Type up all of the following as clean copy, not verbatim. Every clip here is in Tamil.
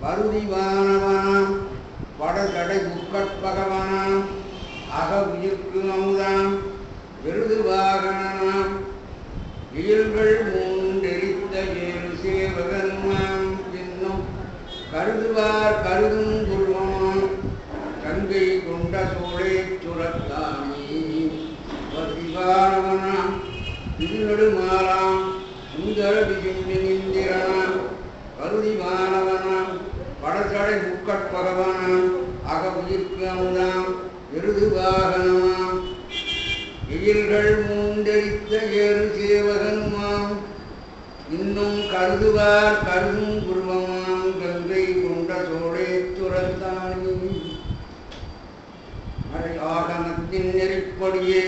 வருதிவானவனாம் வடதடை முக்கட்பகவனாம் அக உயிர்க்கு அமுதாம் விருது வாகனாம் இயல்கள் மூன்றெரித்த ஏழு சேவகன்மாம் என்னும் கருதுவார் கருதும் குருவமாம் கங்கை கொண்ட சோழே சுரத்தானி வருதிவானவனாம் திருநெடுமாலாம் சுந்தர விஜிந்திராம் கருதிவானவனாம் வடதடை முக்கட்பகவனாம் அக உயிர்க்கு அமுதாம் விருது வாகனமாம் இயல்கள் மூன்றெரித்த ஏழு சேவகனுமாம் இன்னும் கருதுவார் கருதும் குருவமாம் கங்கை கொண்ட சோழேச்சுரத்தானி மறை ஆகமத்தின் நெறிப்படியே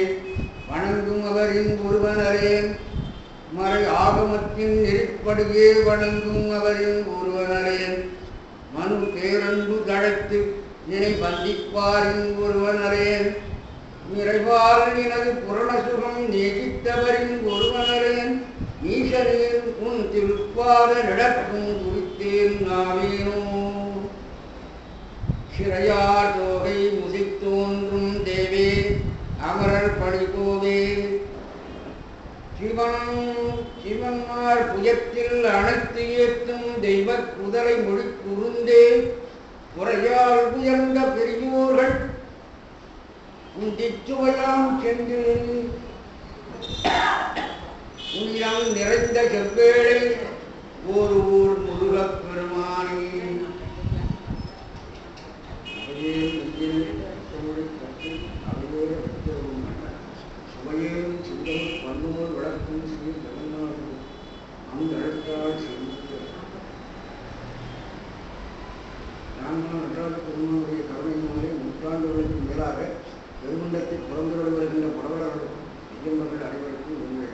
வணங்கும் அவரின் ஒருவனரேன் மறை ஆகமத்தின் நெறிப்படியே வணங்கும் அவரின் ஒருவனரேன் மனு பேரன்பு தழைத்து நினை பந்திப்பாரின் ஒருவனரேன் நிறைவால் எனது புரணசுகம் நேசித்தவரின் ஒருவனரேன் ஈசனேன் உன் திருப்பாத நடக்கும் குறித்தேன் நாவேனோ சிறையார் தோகை முதித்தோன்றும் தேவே அமரர் பணிகோவே சிவன்மார் புயத்தில் அனைத்து ஏற்றும் தெய்வ குதலை மொழி குறுந்தே குறையால் உயர்ந்த பெரியோர்கள் உந்திச்சுவையாம் சென்று உயிரம் நிறைந்த செவ்வேளை ஒரு ஊர் முருகப் பெருமானே சுவையேன் சிந்தம் பன்னோர் வளர்க்கும் சீர் ஜெகநாடு அங்கழுத்தால் சென்று நன்றாக பெருமானுடைய கருணையினாலே நூற்றாண்டுகளுக்கு மேலாக பெருமண்டத்தில் புறந்தொடர் வருகின்ற புறவலர்களுக்கும் ஐயம்பர்கள் அனைவருக்கும் உண்மை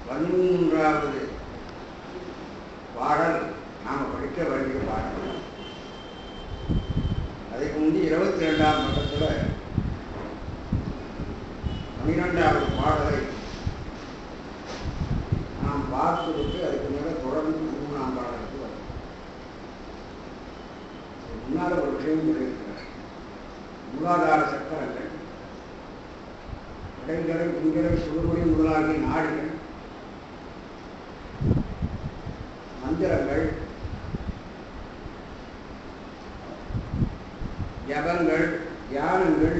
பதிமூன்றாவது பாடல் நாம் படிக்க வேண்டிய பாடல். அதுக்கு முந்தி 22ஆம் மட்டத்தில் 12வது பாடலை நாம் பார்த்துவிட்டு அதுக்கு மேலே தொடர்ந்து 13ஆம் பாடலுக்கு வரும். முன்னால் ஒரு விஷயம் சொல்லியிருக்கிறார். மூலாதார சக்கரங்கள், இடைங்கரை, பிங்கரை, சுடுமொழி முதலாகிய நாடுகள், மந்திரங்கள், ஜபங்கள், தியானங்கள்,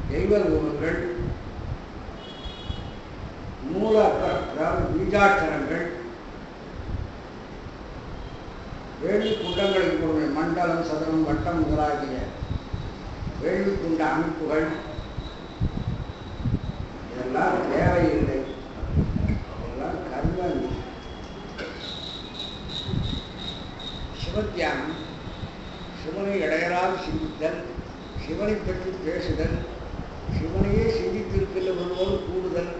தெய்வ ரூபங்கள், மூல அதாவது பீஜாட்சரங்கள், வேள்வி குண்டங்களுக்கு பொருள் மண்டலம், சதுரம், வட்டம் முதலாகிய வேள்வி குண்ட அமைப்புகள் இதெல்லாம் தேவையில்லை. அதெல்லாம் கர்மம். சிவத்தியானம், சிவனை இடையரால் சிந்தித்தல், சிவனை பற்றி பேசுதல், சிவனையே சிந்தித்திருக்கின்ற ஒருவன் கூடுதல்,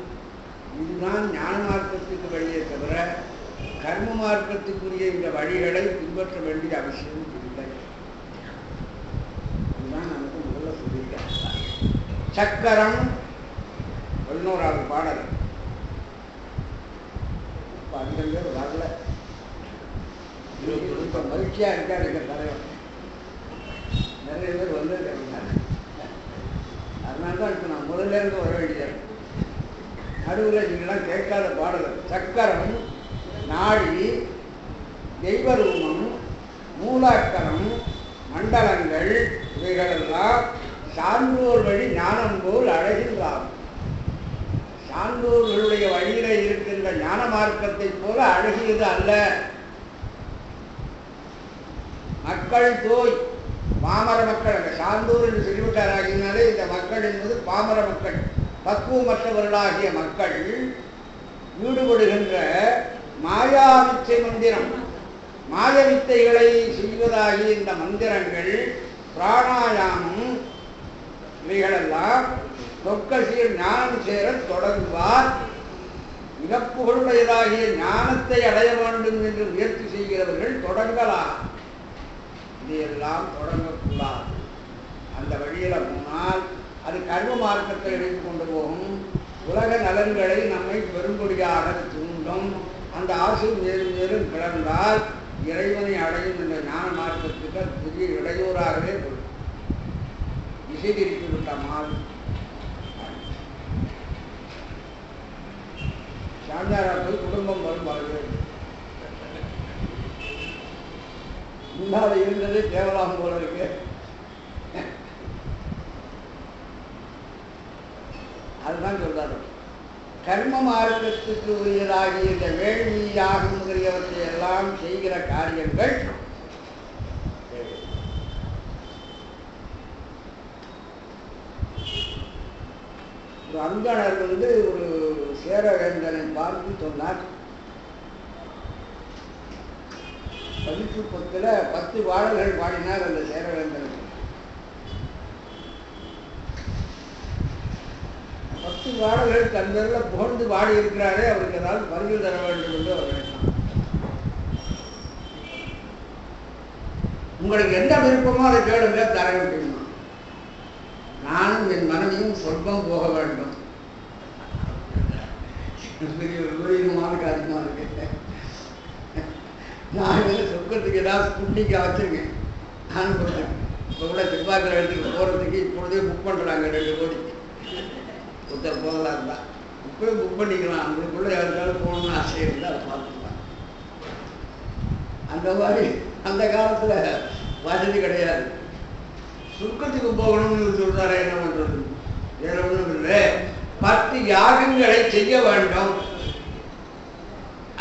இதுதான் ஞான மார்க்கத்துக்கு வழியே தவிர கர்ம மார்க்கத்துக்குரிய இந்த வழிகளை பின்பற்ற வேண்டிய அவசியம் இல்லை. இதுதான் நமக்கு முதல்ல சொல்லியிருக்காங்க. சக்கரம் 11வது பாடல். இப்போ அதிகம் பேர் வரல. இப்போ மகிழ்ச்சியா இருக்காரு எங்கள் தலைவர். நிறைய பேர் வந்து அதனால்தான் இப்போ நான் முதல்ல இருந்து வர வேண்டியது. நடுவில் நீங்களாம் கேட்காத பாடல். சக்கரம், நாடி, தெய்வரூபம், மூலாக்கரம், மண்டலங்கள் இவைகளெல்லாம் சான்றோர் வழி ஞானம் போல் அழகின்றார். சான்றோர்களுடைய வழியில இருக்கின்ற ஞான மார்க்கத்தை போல அழகியது அல்ல. மக்கள் தோய் பாமர மக்கள், அந்த சான்றோர் என்று சொல்லிவிட்டாராகினாலே இந்த மக்கள் என்பது பாமர மக்கள், பக்குவமற்றவர்களாகிய மக்கள் ஈடுபடுகின்ற மாயாவிச்சை மந்திரம், மாயவித்தைகளை செய்வதாகிய இந்த மந்திரங்கள், பிராணாயாமம் இவைகளெல்லாம் தொக்கசீர் ஞானம் சேர தொடங்குவார். மிக புகழுடையதாகிய ஞானத்தை அடைய வேண்டும் என்று முயற்சி செய்கிறவர்கள் தொடங்கலாம். இதையெல்லாம் தொடங்கக்கூடாது. அந்த வழி வழியில போனால் அது கர்ம மார்க்கத்தை எடுத்து கொண்டு போகும். உலக நலன்களை நம்மை பெரும்படியாக தூண்டும். அந்த ஆசை மேலும் மேலும் கிளர்ந்தால் இறைவனை அடையும் என்ற ஞான மார்க்கத்துக்கு அது பெரிய இடையூறாகவே போடும். திசை திருப்பி விட்டமால் சாந்தாராக்கள் குடும்பம் வரும் வாழ்வு முன்னால இருந்தது தேவலாம் போல இருக்கு. அதுதான் சொல்றாரு, கர்ம மார்க்கத்துக்கு உரியதாகிய இந்த வேள்வி யாகம் முதலியவற்றை எல்லாம் செய்கிற காரியங்கள் ஒரு அந்தணர் ஒரு சேரவேந்தனை பார்த்து சொன்னார், 10 பாடல்கள் பாடினார் அந்த சேரவேந்தனுக்கு. 10 பாடல்கள் தன் பேரில் புகழ்ந்து பாடி இருக்கிறாரே, அவருக்கு ஏதாவது பரிசு தர வேண்டும் என்று அவர் நினைத்தார். உங்களுக்கு எந்த விருப்பமோ அதை கேளுங்க, தர வேண்டும். நானும் என் மனைவியும் சொர்க்கம் போக வேண்டும். அதிகமாக இருக்கு. நான் சொர்க்கத்துக்கு ஏதாவது புண்ணிக்க வச்சிருக்கேன். நான் கொடுத்தேன். இப்போ கூட செவ்வாய்க்கிழமை இடத்துக்கு போகிறதுக்கு இப்பொழுதே புக் பண்ணுறாங்க 2 கோடி. ஒருத்தர் போகலாம் இருந்தால் இப்போயே புக் பண்ணிக்கலாம். உங்களுக்குள்ள யாருக்காவது போகணும்னு ஆசை இருந்தால் அதை பார்த்துக்கலாம். அந்த மாதிரி அந்த காலத்தில் வசதி கிடையாது. சுருக்கத்துக்கு போகணும்னு சொல்றாரு. என்ன பண்றது? வேற ஒன்றும் இல்லை. 10 யாகங்களை செய்ய வேண்டும்.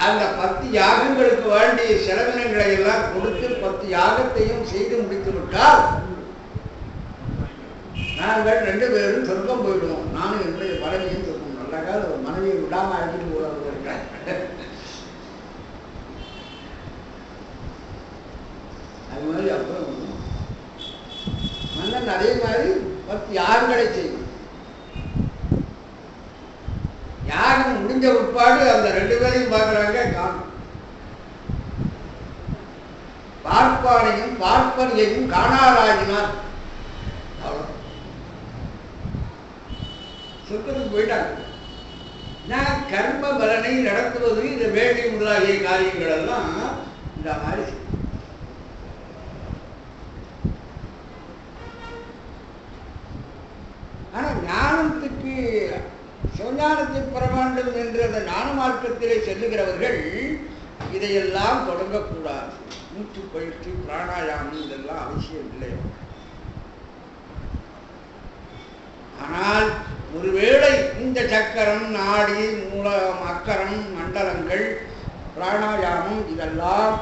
அந்த 10 யாகங்களுக்கு வேண்டிய செலவினங்களை எல்லாம் கொடுத்து 10 யாகத்தையும் செய்து முடித்து விட்டால் நாங்கள் 2 பேரும் சொர்க்கம் போயிடுவோம். நானும் என்னுடைய மனைவியும் சொர்க்கம். நல்ல கால மனைவியை விடாம அழைச்சிட்டு போறாங்க இருக்கேன். அது மாதிரி அப்புறம் மன்னன் அதே மாதிரி 10 யாகங்களை செய்யும். யாகம் முடிஞ்ச உட்பாடு அந்த 2 பேரையும் பார்க்கிறாங்க. பார்ப்பானையும் பார்ப்பனையும் காணாராகினார். அவ்வளோ சொர்க்கத்துக்கு போயிட்டாங்க. நான் கர்ம பலனை நடத்துவது இந்த வேள்வி முதலாகிய காரியங்கள் எல்லாம் இந்த மாதிரி. ஆனால் ஞானத்துக்கு சிவஞானத்தை பெற வேண்டும் என்று அந்த ஞான மார்க்கத்திலே செல்லுகிறவர்கள் இதையெல்லாம் தொடங்கக்கூடாது. மூச்சு பயிற்சி, பிராணாயாமம் இதெல்லாம் அவசியம் இல்லை. ஆனால் ஒருவேளை இந்த சக்கரம், நாடி, மூலம், அக்கரம், மண்டலங்கள், பிராணாயாமம் இதெல்லாம்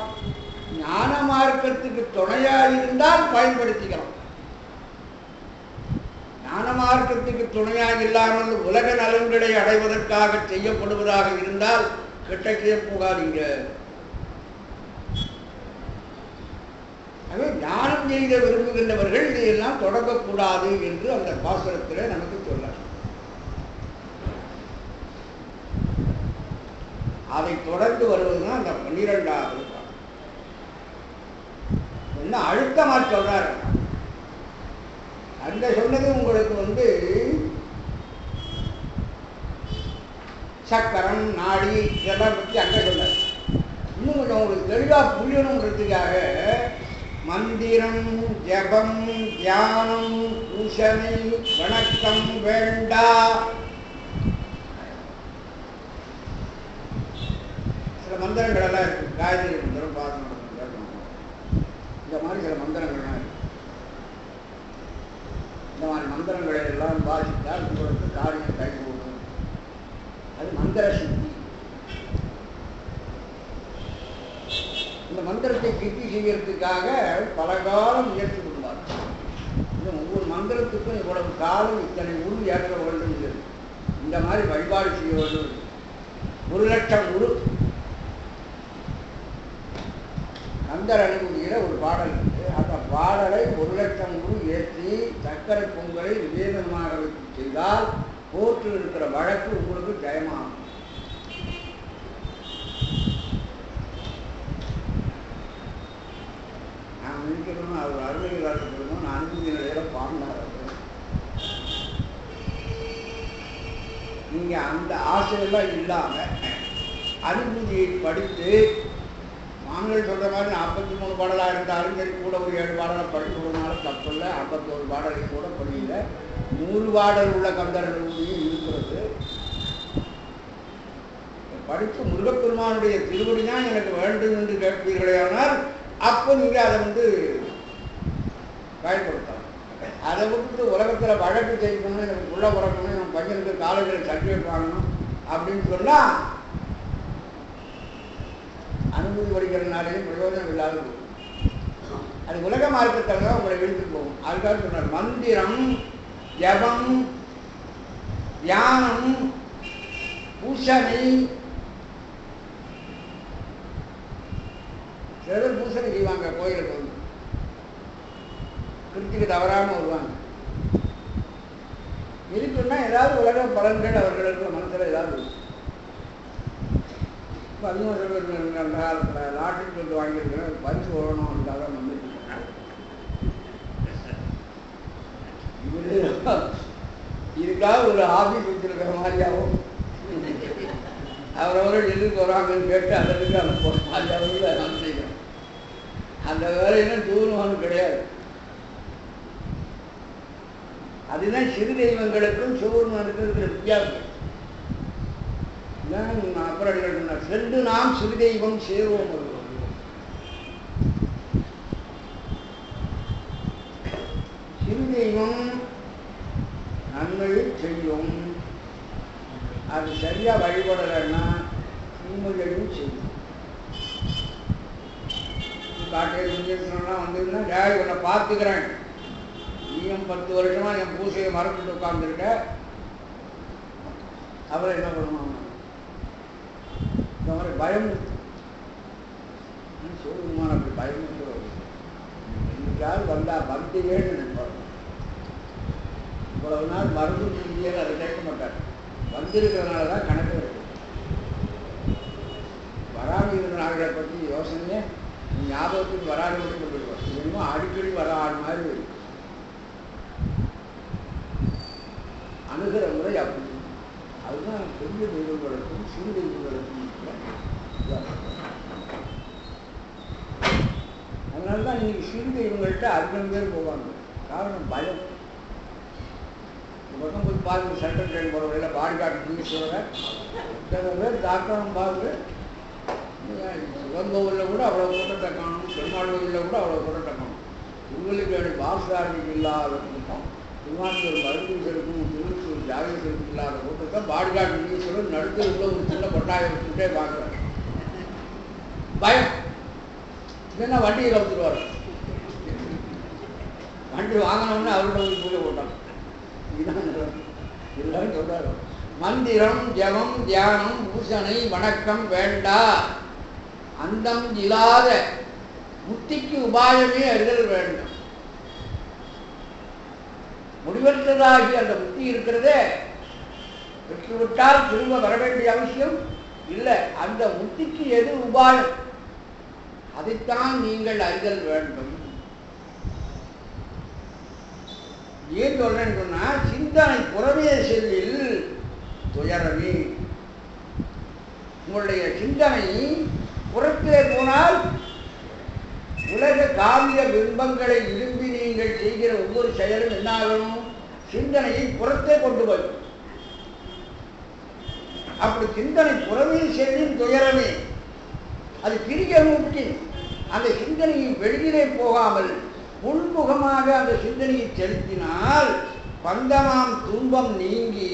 ஞான மார்க்கத்துக்கு துணையாக இருந்தால் பயன்படுத்திக்கலாம். ஞான மார்க்கத்துக்கு துணையாக இல்லாமல் உலக நலன்களை அடைவதற்காக செய்யப்படுவதாக இருந்தால் கிட்டக்கே போகாதீங்க. ஞானம் செய்த விரும்புகின்றவர்கள் இதையெல்லாம் தொடங்கக்கூடாது என்று அந்த பாசுரத்தில் நமக்கு சொல்ல. அதை தொடர்ந்து வருவதுதான் அந்த 12வது பாடம். என்ன அழுத்தமா சொல்றாரு. அங்க சொன்னது உங்களுக்கு சக்கரம், நாடி இதெல்லாம் பற்றி அங்க சொன்னார். இன்னும் கொஞ்சம் உங்களுக்கு தெளிவாக புரியணுங்கிறதுக்காக மந்திரம், ஜபம், தியானம், பூசனை, வணக்கம் வேண்டா சில மந்திரங்கள் எல்லாம் இருக்கு. காயத்ரி மந்திரம், பாசன மந்திரம், இந்த மாதிரி சில மந்திரங்கள்லாம் இருக்கு. இந்த மாதிரி மந்திரங்களை எல்லாம் வாசித்தால் உங்களுக்கு காரியம் கைகூடும். அது மந்திர சித்தி. இந்த மந்திரத்தை சித்தி செய்யறதுக்காக பல காலம் முயற்சி பண்ணுவார். ஒவ்வொரு மந்திரத்துக்கும் இவ்வளவு காலம் இத்தனை உரு ஏற்ற வேண்டும். இந்த மாதிரி வழிபாடு செய்ய வேண்டும். 1,00,000 உரு கந்தர் அனுபவிக்கிற ஒரு பாடல் இருக்கு. அந்த பாடலை 1,00,000 உரு ஏற்றி சர்க்கரை பொங்கலை நிவேதனமாக வைத்து செய்தால் கோர்ட்டில் இருக்கிற வழக்கு உங்களுக்கு ஜெயமாகும். நான் நினைக்கிறோம் அவர் அருமையில் இருக்கணும். நான் அனுபவி நிலையில பாடினார். நீங்கள் அந்த ஆசையெல்லாம் இல்லாமல் அனுபூதியை படித்து நாங்கள் சொல்கிற மாதிரி 43 பாடலாக இருந்தாலும் சரி, கூட ஒரு 7 பாடலை படிக்கிறதுனால தப்பு இல்லை. 51 பாடலை கூட படியல. 100 பாடல் உள்ள கந்தர்களுடையும் இருக்கிறது. படித்து முருகப்பெருமானுடைய திருவடி தான் எனக்கு வேண்டும் என்று கேட்பீர்களே, ஆனால் அப்போ நீங்கள் அதை பயன்படுத்தலாம். அதை விட்டு உலகத்தில் வழக்கு செய்யணும், எனக்கு உள்ள பிறக்கணும், என் பையனுக்கு காலேஜில் சர்டிஃபிகேட் வாங்கணும் அப்படின்னு சொன்னால் அனுமதி படிக்கிறதுனாலேயும் பிரயோஜனம் இல்லாத போகும். அது உலக மார்க்கத்தில் தான் உங்களை இழுத்துட்டு போகும். அதுக்காக சொன்னார், மந்திரம், ஜபம், தியானம், பூசணை. சில பேர் பூசணை செய்வாங்க, கோயிலுக்கு வந்து கிருத்திக்கு தவறாமல் வருவாங்க. இருக்குன்னா ஏதாவது உலக பலன்கள் அவர்களுக்கு மனசில் ஏதாவது 11 பேர் அந்த காலத்தில் லாட்டரி வந்து வாங்கியிருக்கிறேன், பரிசு வரணும் அதுக்காக வந்துட்டு இதுக்காக ஒரு ஆஃபீஸ் வச்சிருக்கிற மாதிரியாகவும் அவரவர்கள் எதுக்கு வராங்கன்னு கேட்டு அதற்கு அந்த போகிற மாதிரியாகவும் நான் செய்கிறேன். அந்த வேலையெல்லாம் தூரமானு கிடையாது. அதுதான் சிறு தெய்வங்களுக்கும் சிவபெருமானுக்கும் இருக்கிற வித்தியாசம். அப்புறம் சொன்னார், சென்று நாம் சிறு தெய்வம் சேருவோம். சிறு தெய்வம் நன்மையை செய்யும், அது சரியா வழிபடலைன்னா தீமைகளையும் செய்யும். காட்டையில் முன்னேற்றம்லாம் வந்ததுன்னா, டேய் உன்னை பார்த்துக்கிறேன், நீயும் 10 வருஷமா என் பூசையை மறந்துட்டு உட்கார்ந்துருக்க, அவரை என்ன பண்ணுவாங்க? இந்த மாதிரி பயம் சிவபெருமான் அப்படி பயமுறுத்துவார். என்னைக்காவது வந்தா வந்தீங்கன்னு நினைப்பாங்க. இவ்வளவு நாள் மருந்து செஞ்சியன்னு அதை கேட்க மாட்டார். வந்திருக்கிறதுனால தான் கணக்கு இருக்கு. வராமல் இருக்கிறார்களை பற்றி யோசனையே ஞாபகத்துக்கு வராது மட்டும் கொண்டுருவார். இன்னும் அடிக்கடி வர ஆள் மாதிரி அணுகிற முறை அப்படி. அதுதான் பெரிய தெய்வங்களுக்கும் சிறு தெய்வங்களுக்கும். அதனால்தான் இன்னைக்கு சிறு தெய்வங்கள்ட்ட அதிகம் பேர் போவாங்க. காரணம் பயம். பக்கம் போய் பாருங்க, சென்ட்ரல் ட்ரெயின் போகிற வழியில் பாடிகாட்டு புதுசுவர சில பேர் தாக்கம் பாருங்க. சிவங்கோவிலில் கூட அவ்வளோ கூட்டத்தை காணும், பெருமாள்கோவிலில் கூட அவ்வளோ கூட்டத்தை காணும். உங்களுக்கு பாரசாரதிக்கு இல்லாத கூட்டம், திருவாரூர் மருந்தீஸ்வருக்கும் திருச்சூர் ஜாகேஸ்வருக்கு இல்லாத கூட்டத்தை பாடிகாட்டு புதுசுவரர் நடுத்து உள்ள ஒரு சின்ன கொட்டாயம் வச்சுட்டே பார்க்குறாரு. பயம். இல்லைன்னா வண்டியில் வந்துடுவார். வண்டி வாங்கினோம்னா அவரோட ஒரு பூஜை போட்டாங்க. இதுதான் சொல்றாரு, மந்திரம், ஜபம், தியானம், பூசணை, வணக்கம் வேண்டா, அந்தம் இல்லாத முத்திக்கு உபாயமே அறிதல் வேண்டும். முடிவற்றதாகி அந்த முத்தி இருக்கிறதே, பெற்றுவிட்டால் திரும்ப வர வேண்டிய அவசியம் இல்லை. அந்த முத்திக்கு எது உபாயம், அதைத்தான் நீங்கள் அறிதல் வேண்டும். ஏன் சொல்றேன்னு சொன்னா, சிந்தனை புறமே செல்லில் துயரமே. உங்களுடைய சிந்தனை புறத்தே போனால் உலக காவிய பிம்பங்களை விரும்பி நீங்கள் செய்கிற ஒவ்வொரு செயலும் என்ன ஆகணும்? சிந்தனையை புறத்தே கொண்டு போய். அப்படி சிந்தனை புறமே செல்லின் துயரமே. அது பிரிய நோக்கி அந்த சிந்தனையை வெளியிலே போகாமல் உள்முகமாக அந்த சிந்தனையை செலுத்தினால் பந்தமாம் துன்பம் நீங்கி,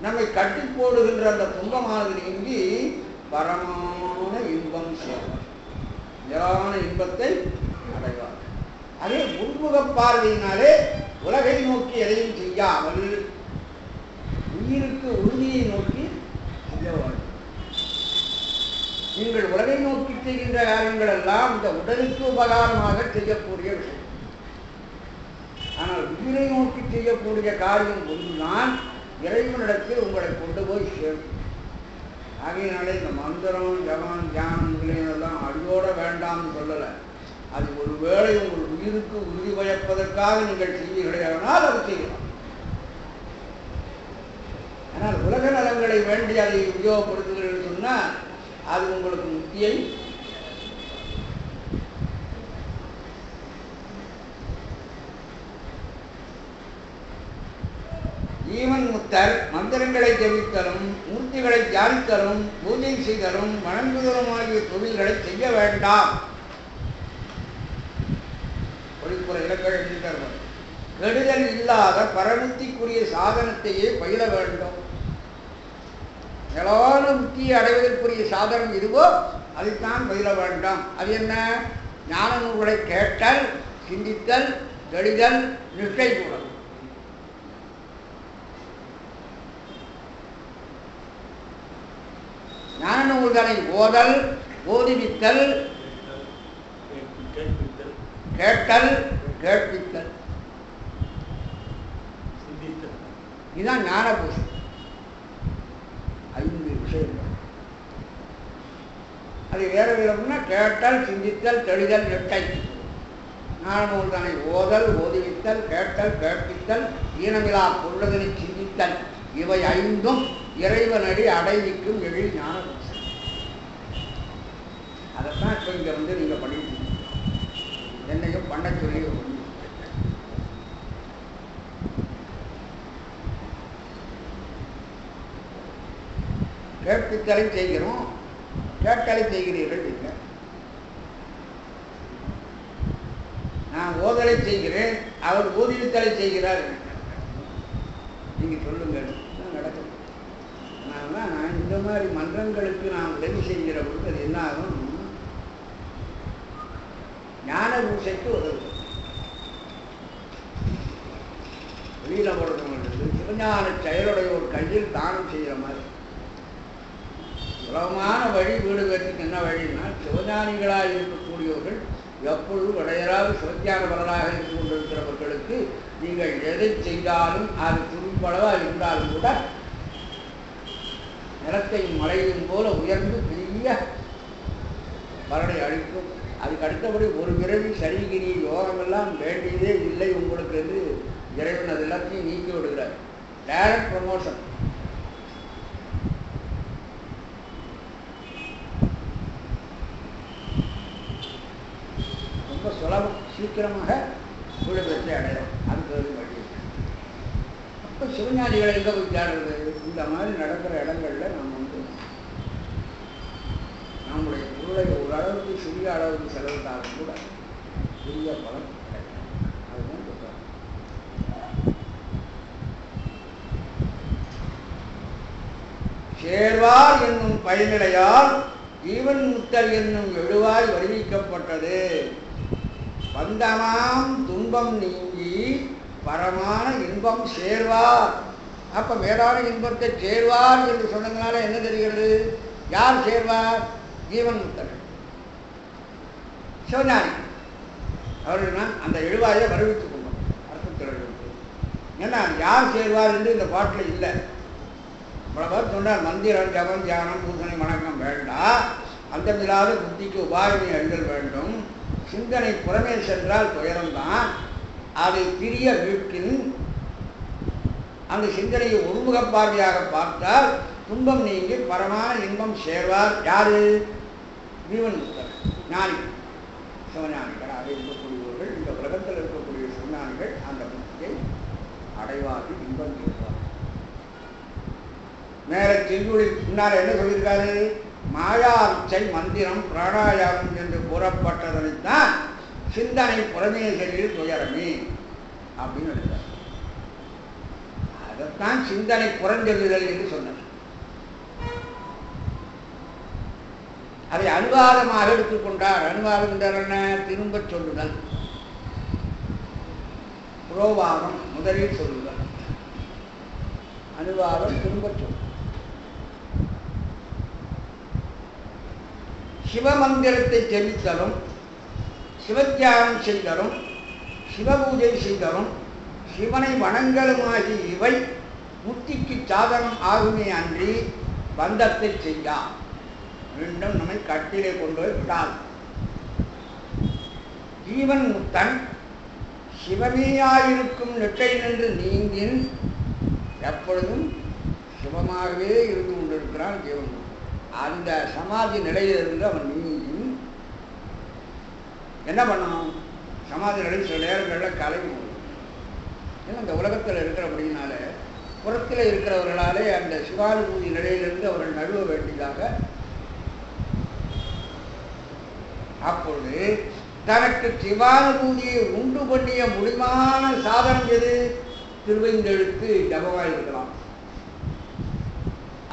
நம்மை கட்டி போடுகின்ற அந்த துன்பமானது நீங்கி பரமான இன்பம் சேர்வார், நிலையான இன்பத்தை அடைவார். அதே உள்முக பார்வையினாலே உலகை நோக்கி எதையும் செய்யாமல் உயிருக்கு உறுதியை நோக்கி செய்வார். நீங்கள் உலகை நோக்கி செய்கின்ற காரியங்கள் எல்லாம் இந்த உடலுக்கு உபகாரமாக செய்யக்கூடிய விஷயம். ஆனால் உயிரை நோக்கி செய்யக்கூடிய காரியம் ஒன்றுதான் இறைவனிடத்தில் உங்களை கொண்டு போய் சேரும். ஆகையினாலே இந்த மந்திரம், ஜபம், தியானம் எல்லாம் அடியோட வேண்டாம்னு சொல்லலை. அது ஒரு வேளை உங்கள் உயிருக்கு உறுதி பயப்பதற்காக நீங்கள் செய்வீர்களே, ஆனால் அது செய்யலாம். ஆனால் உலக நலங்கள் அதை உபயோகப்படுத்துகிறீர்கள் சொன்னால் அது உங்களுக்கு முக்தியை ஜீவன் முத்தர் மந்திரங்களை ஜெபித்தலும் மூர்த்திகளை தியானித்தலும் பூஜை செய்தலும் வணங்குதலும் ஆகிய தொழில்களை செய்ய வேண்டாம். ஒளிப்புற இலக்கண எழுதித்தருவர். கெடுதல் இல்லாத பரமுத்திக்குரிய சாதனத்தையே பயில வேண்டும். மேலான முக்தியை அடைவதற்குரிய சாதனம் இதுவோ அதைத்தான் பயில வேண்டாம். அது என்ன? ஞான நூல்களை கேட்டல், சிந்தித்தல், தெளிதல், நிஷ்டை கூடல். ஞான நூல்களை ஓதல், ஓதுவித்தல், கேட்டல், கேட்பித்தல், இதுதான் ஞான பூசை. 5 விஷயங்கள். அது வேற விதம்னா கேட்டல், சிந்தித்தல், தெளிதல், நெட்டை. ஞான நூல்தனை ஓதல், ஓதுவித்தல், கேட்டல், கேட்பித்தல், ஈனமிலா பொருளதனை சிந்தித்தல், இவை 5ம் இறைவனடி அடைவிக்கும் எழில் ஞான பூசை. அதைத்தான் இப்போ இங்கே வந்து நீங்கள் பண்ணிட்டு என்னையும் பண்ண சொல்லி கேட்பித்தலை செய்கிறோம், கேட்டலை செய்கிறீர்கள் நீங்கள். நான் ஓதலை செய்கிறேன், அவர் ஓதுவித்தலை செய்கிறார். நீங்கள் சொல்லுங்கள், நடக்கும். நான் இந்த மாதிரி மன்றங்களுக்கு நான் உதவி செய்கிற பொழுது அது என்ன ஆகும்? ஞான பூசைக்கு உதவும். வெளியில் கொடுக்கறது சிவஞான செயலுடைய ஒரு கையில் தானம் செய்கிற மாதிரி. சுலபமான வழி வீடு பேருக்கு என்ன வழின்னா, சிவஞானிகளாக இருக்கக்கூடியவர்கள் எப்பொழுதும் இடையராக சிவஞானவர்களாக இருந்து கொண்டிருக்கிறவர்களுக்கு நீங்கள் எதை செய்தாலும் அது துரும்பளவாக இருந்தாலும் கூட நிலத்தையும் மழையும் போல உயர்ந்து பெரிய பலனை அளிக்கும். அதுக்கு அடுத்தபடி ஒரு பிறவி சரிகிரி யோகமெல்லாம் வேண்டியதே இல்லை உங்களுக்கு என்று இறைவன் அது எல்லாத்தையும் நீக்கி விடுகிறார். Direct promotion. ரொம்ப சுலபம், சீக்கிரமாக வீடு பெற்று அடையும். அதுக்கு வழி. அப்போ சிவஞானிகளை எங்கே போய் தேடுறது? இந்த மாதிரி நடக்கிற இடங்கள்ல நம்ம வந்து நம்முடைய பொருளை ஓரளவுக்கு சிறிய அளவுக்கு செலவிட்டாலும் கூட பெரிய பலன் கிடைக்கும். அதுதான் சொல்றாங்க. சேர்வார் என்னும் பயனிலையால் ஜீவன் முத்தல் என்னும் எழுவாய் வருவிக்கப்பட்டது. பந்தமாம் துன்பம் நீங்கி பரமான இன்பம் சேர்வார். அப்ப மேலான இன்பத்தை சேர்வார் என்று சொன்னதுனால என்ன தெரிகிறது? யார் சேர்வார்? ஜீவன் முத்தர், சிவஞானி அவர்கள் அந்த எழுவாயை வருவித்துக் கொண்டோம். அர்த்தத்தில் ஏன்னா யார் சேர்வார் என்று இந்த பாட்டில் இல்லை. பிரபர் சொன்னார், மந்திரம் ஜபம் தியானம் பூசணை வணக்கம் வேண்டாம், அந்தமில்லாத புத்திக்கு உபாயனை எழுதல் வேண்டும், சிந்தனை புறமே சென்றால் துயரம்தான், அதை பிரிய வீட்டின் அந்த சிந்தனையை ஒருமுக பார்வையாக பார்த்தால் துன்பம் நீங்கி பரமான இன்பம் சேர்வார். யாரு? ஜீவன் முத்தர், ஞானி, சிவஞானிகள். அதை இருக்கக்கூடியவர்கள், இந்த உலகத்தில் இருக்கக்கூடிய சிவஞானிகள் அந்த முக்தியை அடைவார்கள், இன்பம் சேர்வார். மேல திருக்குறளில் முன்னால் என்ன சொல்லியிருக்காரு? மாயாவிச்சை மந்திரம் பிராணாயாமம் என்று கூறப்பட்டதனைத்தான் சிந்தனை புறமே செல்லில் துயரமே அப்படின்னு எழுதார். அதைத்தான் சிந்தனை புறஞ்செல்லுதல் என்று சொன்னார். அதை அனுவாதமாக எடுத்துக்கொண்டார். அனுவாதம் என்ன? திரும்ப சொல்லுதல். புரோவாதம் முதலில் சொல்லுதல், அனுவாதம் திரும்ப சொல்லுதல். சிவமந்திரத்தை ஜெபித்தலும் சிவத்தியானம் செய்தலும் சிவபூஜை செய்தலும் சிவனை வணங்கலுமாகி இவை முக்திக்கு சாதனம் ஆகுமே அன்றி பந்தத்தை செய்யா. மீண்டும் நம்மை கட்டிலே கொண்டு போய் விடாது. ஜீவன் முத்தன் சிவமேயாயிருக்கும் நெட்டை நின்று நீங்கின் எப்பொழுதும் சிவ சிவமாகவே இருந்து கொண்டிருக்கிறான் ஜீவன். அந்த சமாதி நிலையிலிருந்து அவன் நீங்கி என்ன பண்ணணும்? சமாதி நிலை சில நேரங்களில் கலையும். ஏன்னா இந்த உலகத்தில் இருக்கிறபடினால புறத்தில் இருக்கிறவர்களாலே அந்த சிவானுபூதி நிலையிலிருந்து அவர்கள் நழுவ வேண்டியதாக, அப்பொழுது தனக்கு சிவானுபூதியை உண்டு பண்ணிய முடிவான சாதனம் எது? திருவைந்தெழுத்து ஜபமாக இருக்கலாம்,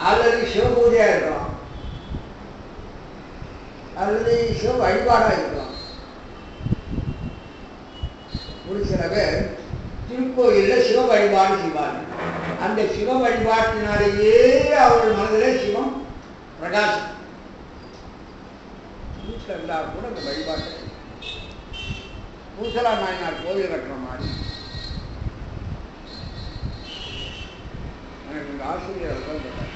அல்லது சிவபூஜையாக இருக்கலாம், அல்லது சிவ வழிபாடாக இருக்கலாம். ஒரு சில பேர் திருக்கோயிலில் சிவ வழிபாடு செய்வார்கள். அந்த சிவ வழிபாட்டினாலேயே அவர்கள் மனதில் சிவம் பிரகாசம். வீட்டில் இருந்தால் கூட அந்த வழிபாட்டை பூசலா நாயனார் கோயில் கட்டுற மாதிரி. எனக்கு இந்த ஆசிரியர் கேட்டார்,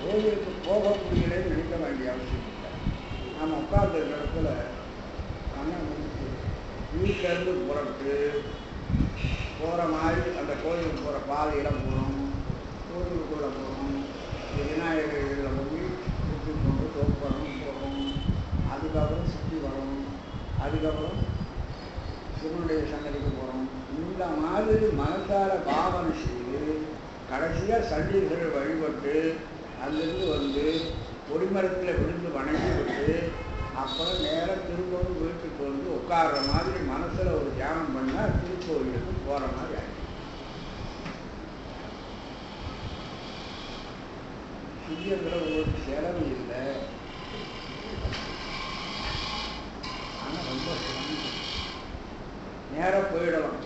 கோயிலுக்கு போக முடியலன்னு நினைக்க வேண்டிய அவசியம் இல்லை. நாம் உட்கார்ந்த இடத்துல கண்ணை முடிச்சு வீட்டிலேருந்து புறப்பட்டு போகிற மாதிரி அந்த கோயிலுக்கு போகிற பாதையில் போகணும், கோயிலுக்குள்ளே போகணும், விநாயகரில் போய் சுற்றி கொண்டு தோப்பணும் போகணும், அதுக்கப்புறம் சுற்றி வரணும், அதுக்கப்புறம் சிவனுடைய சன்னதிக்கு போகிறோம். இந்த மாதிரி மனசார பாவனை செய்து கடைசியாக சண்டீர்கள் வழிபட்டு அங்கிருந்து வந்து கொடிமரத்தில் விழுந்து வணங்கி விட்டு அப்புறம் நேரம் திரும்பவும் வீட்டுக்கு வந்து உட்கார்ற மாதிரி மனசில் ஒரு தியானம் பண்ணால் திருக்கோயிலுக்கு போகிற மாதிரி ஆகிடும். சுயங்கிற ஒரு செலவு இல்லை, ஆனால் ரொம்ப சிரமம். நேராக போயிடலாம்.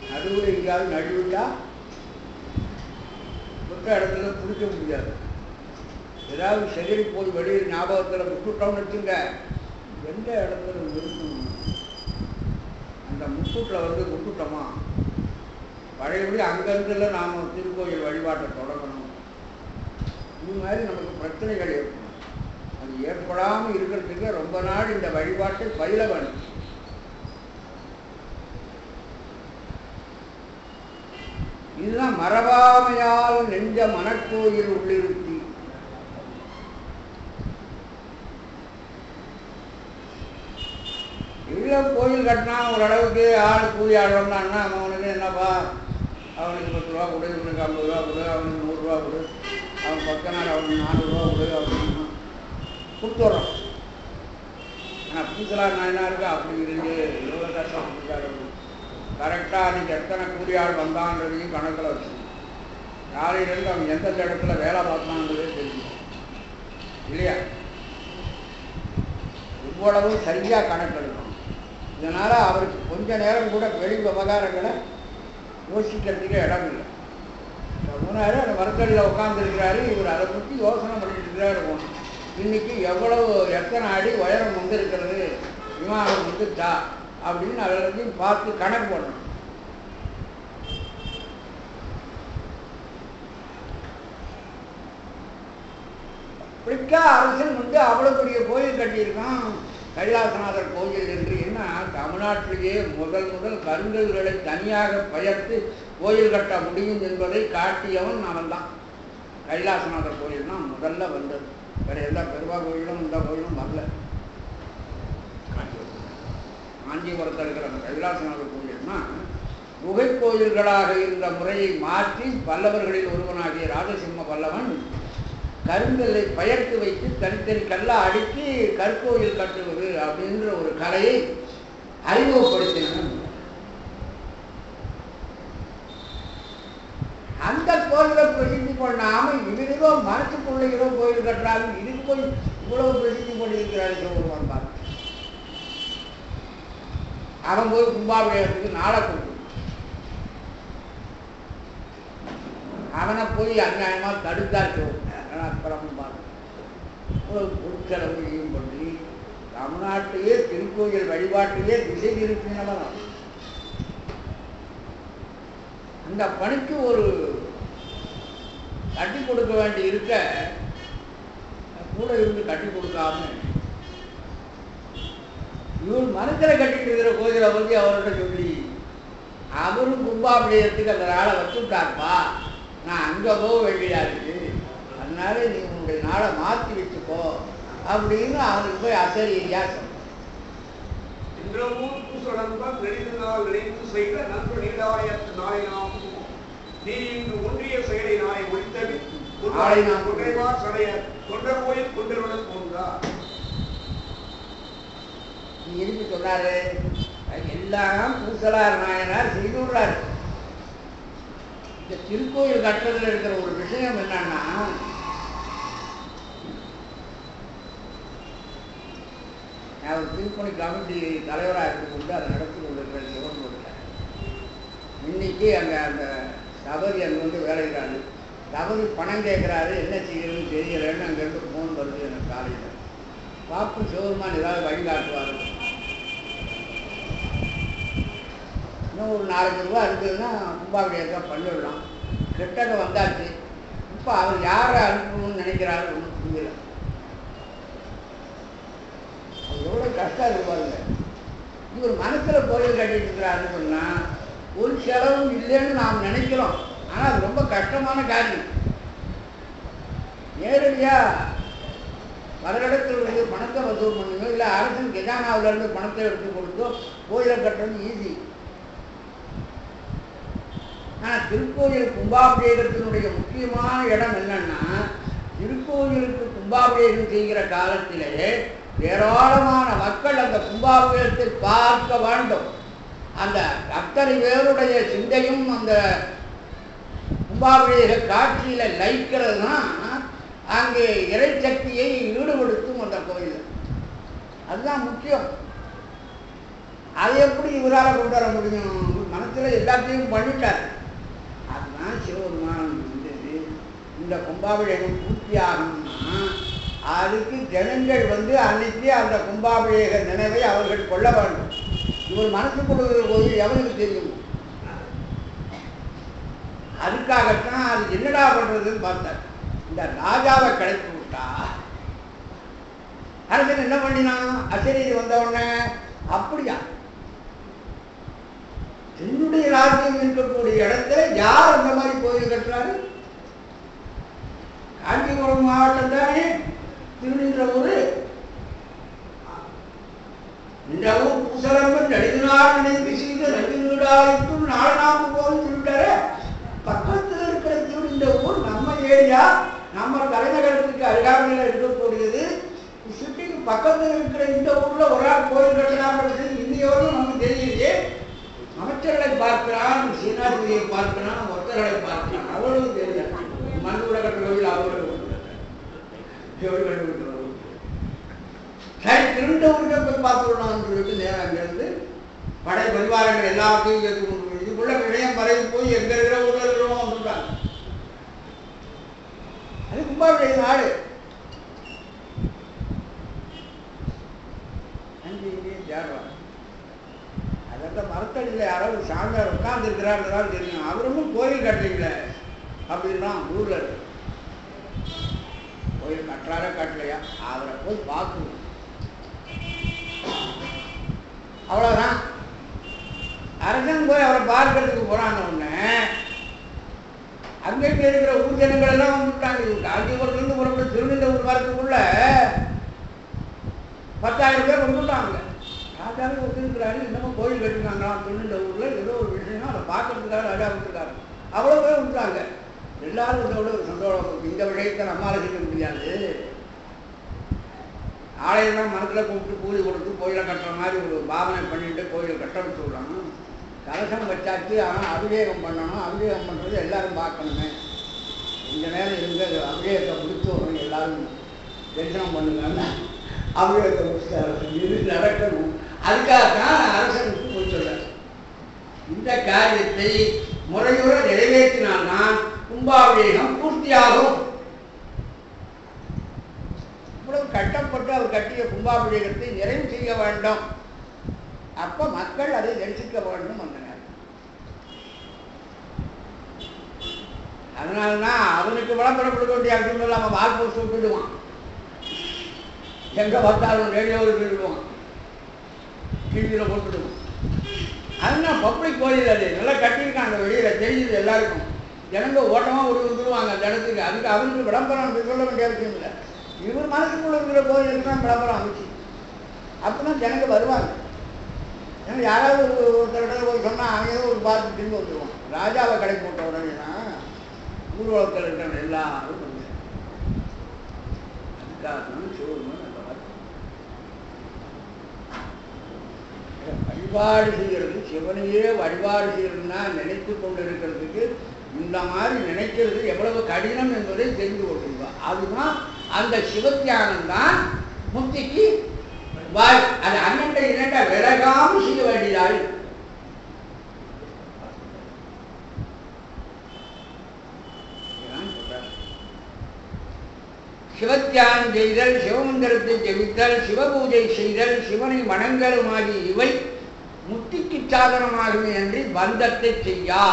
நடுவில் எங்கேயாவது நடுவிட்டா விட்ட இடத்துல பிடிக்க முடியாது. ஏதாவது சரி போய் வெளியில் ஞாபகத்தில் விட்டுட்டோம்னு வச்சுங்க, எந்த இடத்துல இருக்கணும் அந்த முக்கூட்டில் வந்து விட்டுட்டோமா பழையபடி அங்கேருந்துல நாம் திருக்கோயில் வழிபாட்டை தொடங்கணும். இது மாதிரி நமக்கு பிரச்சனைகள் ஏற்படும். அது ஏற்படாமல் இருக்கிறதுக்கு ரொம்ப நாள் இந்த வழிபாட்டை பயில வேண்டும். இதுதான் மரபாமையால் நெஞ்ச மனக்கோயில் உள்ளிருத்தி. இல்லை கோயில் கட்டினா ஓரளவுக்கு ஆள் கூலி ஆள் வந்தான்னா அவனுக்கு என்னப்பா, அவனுக்கு 10 ரூபா கொடு, இவனுக்கு 50 ரூபா கொடு, அவனுக்கு 100 ரூபா கொடு, அவன் 10 நாள் அவனுக்கு 400 ரூபா கொடு, அவனுக்கு கொடுத்துட்றான். ஆனால் பூசலா நாயனாருக்கு அப்படி இருந்து எவ்வளோ கஷ்டம் கொடுத்தாரு. கரெக்டாக அன்றைக்கி எத்தனை கூலி ஆள் வந்தான்றதையும் கணக்கில் வச்சுக்கணும். காலையிலேருந்து அவன் எந்தெந்த இடத்துல வேலை பார்த்தான்றதே தெரியும் இல்லையா? இவ்வளவு சரியாக கணக்கெடுக்கணும். இதனால் அவருக்கு கொஞ்ச நேரம் கூட வெளி விவகாரங்களை யோசிக்கிறதுக்கு இடம் இல்லை. முன்னாடி அந்த மரத்தடியில் உட்காந்துருக்கிறாரு, இவர் அதை பற்றி யோசனை பண்ணிட்டு இருக்கிறாரு. இன்னைக்கு எவ்வளவு எத்தனை அடி உயரம் வந்திருக்கிறது, விமானம் வந்துட்டா அப்படின்னு எல்லாத்தையும் பார்த்து கணக்கு போடணும். இப்படிக்கா அரசன் வந்து அவ்வளோ பெரிய கோயில் கட்டியிருக்கான், கைலாசநாதர் கோயில் என்று. என்ன தமிழ்நாட்டிலேயே முதல் கருங்கல்களை தனியாக பெயர்த்து கோயில் கட்ட முடியும் என்பதை காட்டியவன் அவன் தான். கைலாசநாதர் கோயில் தான் முதல்ல வந்தது. வேற எந்த பெருவா கோயிலும் இந்த கோயிலும் வரல. காஞ்சிபுரத்தில் இருக்கிற அந்த கைலாசநாதர் கோயில்னா குகை கோயில்களாக இருந்த முறையை மாற்றி பல்லவர்களில் ஒருவனாகிய ராஜசிம்ம பல்லவன் கருங்கல்லை பெயர்த்து வைத்து தனித்தனி கல்லா அடுக்கி கற்கோயில் கட்டுவது அப்படின்ற ஒரு கலையை அறிமுகப்படுத்தினான். அந்த கோயிலை பிரசித்தி பண்ணாம இவர்களோ மனசுக்குள்ளைகளோ கோயில் கட்டுறாங்க. இதுக்கு போய் இவ்வளவு பிரசித்தி பண்ணியிருக்கிறாரு சிவபெருமான் தான். அவன் போய் கும்பாபிஷேகத்துக்கு நாளை கொண்டு அவனை போய் அநியாயமா தடுத்தார் சிவபெருமான். பொருட்செலவையும் பண்ணி தமிழ்நாட்டிலேயே திருக்கோயில் வழிபாட்டிலே திசை திருப்பினவன். அந்த பணிக்கு ஒரு கட்டி கொடுக்க வேண்டி இருக்க கூட இருந்து கட்டி கொடுக்காம இவன் மனசில் கட்டிட்டு இருக்கிற கோயிலை பற்றி அவர்கிட்ட சொல்லி அவரும் கும்பாபிஷேகத்துக்கு அந்த நாளை வச்சுட்டாருப்பா நான் அங்கே போக வேண்டியதா இருக்கு, அதனால நீ உன்னுடைய நாளை மாற்றி வச்சுக்கோ அப்படின்னு அவனுக்கு போய் அசரீரியா சொன்ன. இன்றமும் பூசலன்பால் நெறிந்து நாள் நினைந்து செய்த நன்று நீடாயற்ற நாளை நாம் நீ இன்று ஒன்றிய செயலை நாளை ஒழித்தது நாளை நாம் குறைவார் சடைய தொண்டர் கோயில் கொண்டருடன் போன்றார். நீ எதுக்கு சொன்னாரு? எல்லாம் பூசலார் நாயனார் செய்துள்ளார். இந்த திருக்கோயில் கட்டுறதுல இருக்கிற ஒரு விஷயம் என்னன்னா, அவர் திருப்பணி கமிட்டி தலைவராக இருந்து அதை நடத்தி கொண்டிருக்கிற சிவன் கொடுத்தார். இன்னைக்கு அங்கே அந்த சபரி அங்கே வந்து வேலைகிறாரு. சபரி பணம் கேட்குறாரு, என்ன செய்யணும்னு தெரியலன்னு அங்கேருந்து ஃபோன் வருது எனக்கு காலையில். பாப்பு சிவருமான் ஏதாவது வழிகாட்டுவார். இன்னும் ஒரு 4 ரூபா இருக்குதுன்னா கும்பாபிஷேகத்தை பண்ணிவிடலாம். கிட்டக்க வந்தாச்சு. இப்போ அவர் யாரை அனுப்பணும்னு நினைக்கிறாரு ஒன்றும் புரியல. அது எவ்வளோ கஷ்டம் இருப்பாருங்க. இவர் மனசில் கோயில் கட்டிட்டு இருக்கிறாருன்னு சொன்னால் ஒரு செலவும் இல்லைன்னு நாம் நினைக்கிறோம். ஆனால் அது ரொம்ப கஷ்டமான காரியம். நேரடியாக பலரிடத்திலிருந்து பணத்தை வசூல் பண்ணுங்க, இல்லை அரசின் கஜானாவிலேருந்து பணத்தை எடுத்து கொடுத்தோ கோயிலை கட்டுறது ஈஸி. ஆனால் திருக்கோயில் கும்பாபிஷேகத்தினுடைய முக்கியமான இடம் என்னன்னா, திருக்கோயிலுக்கு கும்பாபிஷேகம் செய்கிற காலத்திலே ஏராளமான மக்கள் அந்த கும்பாபிஷேகத்தை பார்க்க வேண்டும். அந்த அத்தனை பேருடைய சிந்தையும் அந்த கும்பாபிஷேக காட்சியில லயிக்கிறதுனா அங்கே இறைசக்தியை ஈடுபடுத்தும் அந்த கோயில். அதுதான் முக்கியம். அதை எப்படி இவரால் கொண்டு வர முடியும்? மனசுல எல்லாத்தையும் பண்ணிட்டார். அதுதான் சிவபெருமான் இந்த கும்பாபிஷேகம் பூர்த்தியாகணும்னா அதுக்கு ஜனங்கள் வந்து அன்னைக்கு அந்த கும்பாபிஷேக நினைவை அவர்கள் கொள்ள வேண்டும். இவர் மனசு கொடுக்கிற கோயில் எவனுக்கு தெரியும்? அதுக்காகத்தான் அது என்னடா பண்றதுன்னு பார்த்தார். இந்த ராஜாவை கிடைத்து விட்டா அரசன் என்ன பண்ணினான்? அசரீரி வந்த உடனே அப்படியா என்னுடைய ராஜ்யம் இருக்கக்கூடிய இடத்துல யார் அந்த மாதிரி கோயில் கட்டுறாரு? காஞ்சிபுரம் மாவட்டம் தானே திருநின்றவூர். நின்றவும் பூசலம்பன் நடிகனார் நினைத்து செய்த நடிகனாயிட்டும் நாளநாக்கு போல் சொல்லிட்டாரு. பக்கத்தில் இருக்கிற திருநின்ற ஊர் நம்ம ஏரியா, நம்ம தலைநகரத்துக்கு அருகாமையில் இருக்கக்கூடியது. சுற்றிக்கு பக்கத்தில் இருக்கிற இந்த ஊர்ல ஒரு ஆள் கோயில் கட்டினார். இன்னையோடும் நமக்கு தெரியலையே. அமைச்சர்களை பார்க்கிறான், சீனாதிபதியை பார்க்கிறான், ஒருத்தர்களை பார்க்கிறான். அவ்வளவு தெரியல. மண்ணுட கட்ட கோவில் அவ்வளவு சரி, திருண்ட ஊருக்கே போய் பார்த்துடணும்னு சொல்லிட்டு நேரம் அங்கிருந்து படை பரிவாரங்கள் எல்லாத்தையும் ஏற்று கொண்டு இதுக்குள்ள விடயம் பரவி போய் எங்க இருக்கிற ஊர்ல இருக்கிறோமோ வந்துட்டாங்க. அது கும்பாபிஷேக நாடு. அங்கே இங்கேயும் தேடுறாங்க. அதெல்லாம் மரத்தடியில் யாராவது சாமியார் உட்கார்ந்து இருக்கிறார் தெரியும். அவரும் கோயில் கட்டுறீங்களே அப்படின்னா ஊர்ல இருக்கு. கோயில் கட்டுறாரா கட்டலையா அவரை போய் பார்க்கணும். அவ்வளவுதான். அரசன் போய் அவரை பார்க்கறதுக்கு போறாங்க. உடனே அங்கே இருக்கிற ஊர் ஜனங்கள் எல்லாம் வந்துட்டாங்க. காஞ்சிபுரத்துலேருந்து புறப்பட்டு திருநெல்வேலி வரத்துக்குள்ள 10,000 பேர் வந்துட்டாங்க. ராஜாவே ஒத்துருக்கிறாரு, இன்னமும் கோயில் கட்டிருக்காங்களாம் திருநெல்வேலியில். ஏதோ ஒரு விஷயம் அதை பார்க்கறதுக்காக ராஜா வந்துருக்காரு. அவ்வளோ பேர் வந்துட்டாங்க. எல்லாரும் இதோட ஒரு சந்தோஷம். இந்த விஷயத்தை நம்மளால செய்ய முடியாது. ஆலயம்லாம் மனத்தில் கூப்பிட்டு கூலி கொடுத்து கோயிலை கட்டுற மாதிரி ஒரு பாவனை பண்ணிட்டு கோயிலை கட்டணும்னு சொல்கிறாங்க. கலசம் வச்சாச்சு, ஆனால் அபிஷேகம் பண்ணணும். அபிஷேகம் பண்ணுறது எல்லாரும் பார்க்கணுமே. இந்த நேரம் இருந்து அபிஷேகத்தை முடிச்சு வரணும். எல்லாரும் தரிசனம் பண்ணுங்க. அபிஷேகத்தை முடிச்சு இது நடக்கணும். அதுக்காகத்தான் அரசனுக்கு போய் சொல்றாரு. இந்த காரியத்தை முறையுற நிறைவேற்றினால்தான் கும்பாபிஷேகம் பூர்த்தியாகும். இவ்வளவு கட்டப்பட்டு அவர் கட்டிய கும்பாபிஷேகத்தை நிறைவு செய்ய வேண்டும். அப்ப மக்கள் அதை தரிசிக்க வேண்டும். அந்த நேரம் அதனாலதான் அவனுக்கு விளம்பரம் கொடுக்க வேண்டிய அவசியம் இல்லாம வால் போஸ்ட் விட்டுடுவான். எங்க பார்த்தாலும் ரேடியோவில் விடுவான், டிவியில போட்டுடுவான். அதுதான் பப்ளிக் கோயில். அது நல்லா கட்டியிருக்காங்க. வெளியில தெரியுது எல்லாருக்கும். ஜனங்க ஓட்டமாக ஒரு வந்துடுவாங்க அந்த இடத்துக்கு. அதுக்கு அவருக்கு விளம்பரம் சொல்ல வேண்டிய அவசியம் இல்லை. இவர் மனசுக்குள்ள இருக்கிற கோயிலுக்கு தான் விளம்பரம் அமைச்சு அப்பதான் ஜனங்க வருவாங்க. ஏன்னா யாராவது ஒருத்தர் போய் சொன்னால் அவங்க ஒரு பார்த்து திரும்ப வந்துடுவான். ராஜாவை கடை போட்ட உடனேனா ஊர்வலத்தில் இருக்கிற எல்லாரும் வந்து அதுக்காக தான் சிவபெருமான் அந்த வழிபாடு செய்கிறது. சிவனையே வழிபாடு செய்யறதுன்னா நினைத்து கொண்டு இருக்கிறதுக்கு இந்த மாதிரி நினைக்கிறது எவ்வளவு கடினம் என்பதை தெரிந்து கொண்டிருக்கோம். அதுதான் அந்த சிவத்தியானம் தான் முக்திக்கு வாய். அது அண்ணன் இரண்ட விலகாமல் செய்ய வேண்டியதால் சிவத்தியானம் செய்தல், சிவமந்திரத்தை ஜெபித்தல், சிவபூஜை செய்தல், சிவனை வணங்கலுமாகி இவை முக்திக்கு சாதனமாகுமே என்று பந்தத்தை செய்யா.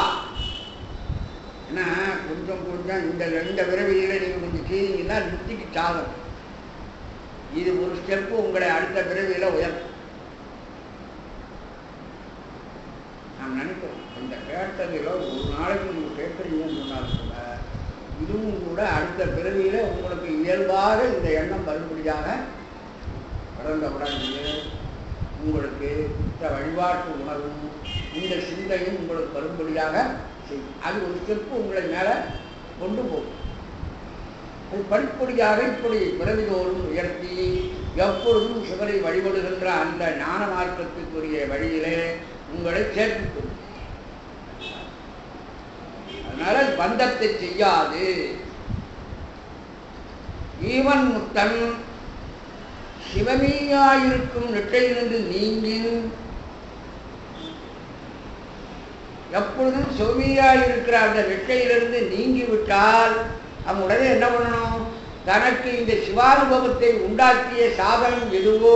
ஏன்னா கொஞ்சம் கொஞ்சம் இந்த பிறவியில நீங்க கொஞ்சம் செய்தீங்கன்னா முக்திக்கு சாதனம். இது ஒரு ஸ்டெப்பு உங்களை அடுத்த பிறவியில உயர்த்தும். நாம் நினைக்கிறோம் இந்த கேட்டதில் ஒரு நாளைக்கு நீங்க கேட்குறீங்கன்னு சொன்னாலும் கூட இதுவும் கூட அடுத்த பிறவியில உங்களுக்கு இயல்பாக இந்த எண்ணம் வரும்படியாக கடந்த உடனே உங்களுக்கு இந்த வழிபாட்டு உணர்வும் இந்த சிந்தையும் உங்களுக்கு வரும்படியாக செய்யும். அது ஒரு ஸ்டெப்பு உங்களை மேலே கொண்டு போகும். அது படிப்படியாக இப்படி பிறவிதோறும் உயர்த்தி எப்பொழுதும் சிவனை வழிபடுகின்ற அந்த ஞான மார்க்கத்துக்குரிய வழியிலே உங்களை சேர்த்து. அதனால பந்தத்தை செய்யாது. ஈவன் முத்தன் சிவமீயாயிருக்கும் நிட்டையிலிருந்து நீங்கின் எப்பொழுதும் சிவமீயாயிருக்கிற அந்த நிட்டையிலிருந்து நீங்கிவிட்டால் அவன் உடனே என்ன பண்ணணும்? தனக்கு இந்த சிவானுபவத்தை உண்டாக்கிய சாதனம் எதுவோ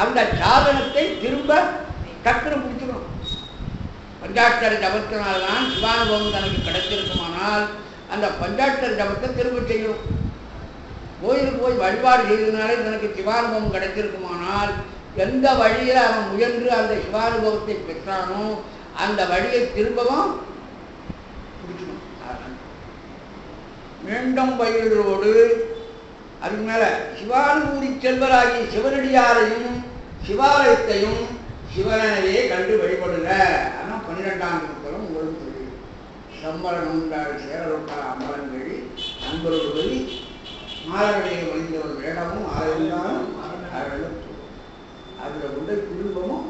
அந்த சாதனத்தை திரும்ப டக்குனு பிடிச்சிக்கணும். பஞ்சாட்சர ஜபத்தினால்தான் சிவானுபவம் தனக்கு கிடைச்சிருக்குமானால் அந்த பஞ்சாட்சர ஜபத்தை திரும்ப செய்யணும். கோயிலுக்கு போய் வழிபாடு செய்ததுனாலே தனக்கு சிவானுபவம் கிடைச்சிருக்குமானால் எந்த வழியில் அவன் முயன்று அந்த சிவானுபவத்தை பெற்றானோ அந்த வழியை திரும்பவும் பிடிக்கணும். மீண்டும் பயிரோடு அதுக்கு மேல சிவானுபூதி செல்வராகிய சிவனடியாரையும் சிவாலயத்தையும் சிவனையே கண்டு வழிபடுங்க. ஆனால் 12ஆம் திருத்தலம் உங்களுக்கு தெரியும். சம்மரணம் சேரலொட்டா அம்பலங்கழி நண்பர்கள் மாலவடையை வழிந்த ஒரு வேடமும் ஆரம்பித்தாலும் அதில் உள்ள திரும்பமும்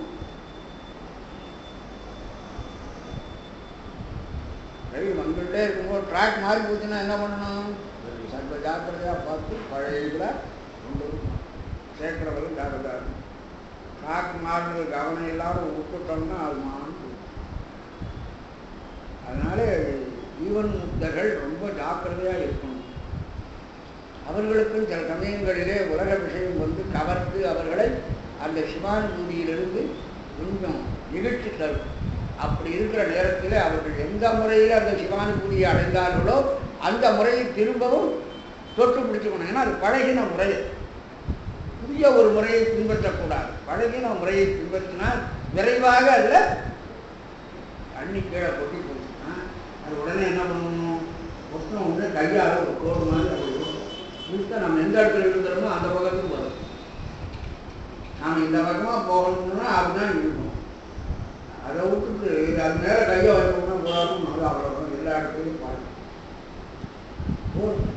ரயில் வந்துகிட்டே இருக்கும்போது ட்ராக் மாறி போச்சுன்னா என்ன பண்ணணும்? சர்வ ஜாக்கிரதையாக பார்த்து பழைய இதில் கொண்டு சேர்க்கிறவர்கள் ஜாக்கிரதா இருக்கும். ட்ராக் மாறினது கவனம் இல்லாத விட்டுட்டோம்னா அது மாறணும். அதனால ஜீவன் முக்தர்கள் ரொம்ப ஜாக்கிரதையாக இருக்கணும். அவர்களுக்கும் சில சமயங்களிலே உலக விஷயம் வந்து கவர்ந்து அவர்களை அந்த சிவானுபூதியிலிருந்து கொஞ்சம் நிகழ்ச்சி தரும். அப்படி இருக்கிற நேரத்தில் அவர்கள் எந்த முறையில் அந்த சிவானுபூதியை அடைந்தார்களோ அந்த முறையை திரும்பவும் தொட்டு பிடிச்சுக்கணும். ஏன்னா அது பழகின முறை, புதிய ஒரு முறையை பின்பற்றக்கூடாது. பழகின முறையை பின்பற்றினால் விரைவாக அதில் தண்ணி கீழே கொட்டி போச்சுன்னா அது உடனே என்ன பண்ணணும்? ஒருத்தம் வந்து கையால் ஒரு கோடு மாதிரி அப்படி இருக்கும். நம்ம எந்த இடத்துல இருக்கிறோமோ அந்த பக்கத்துக்கு வரும். நாம் இந்த பக்கமாக போகணும்னா அப்படிதான் இருக்கணும். அதை விட்டுட்டு அது நேரம் கையை வைக்கணும்னா போராட்டம் நல்லா அவ்வளோ எல்லா இடத்துலையும் பார்க்கணும்.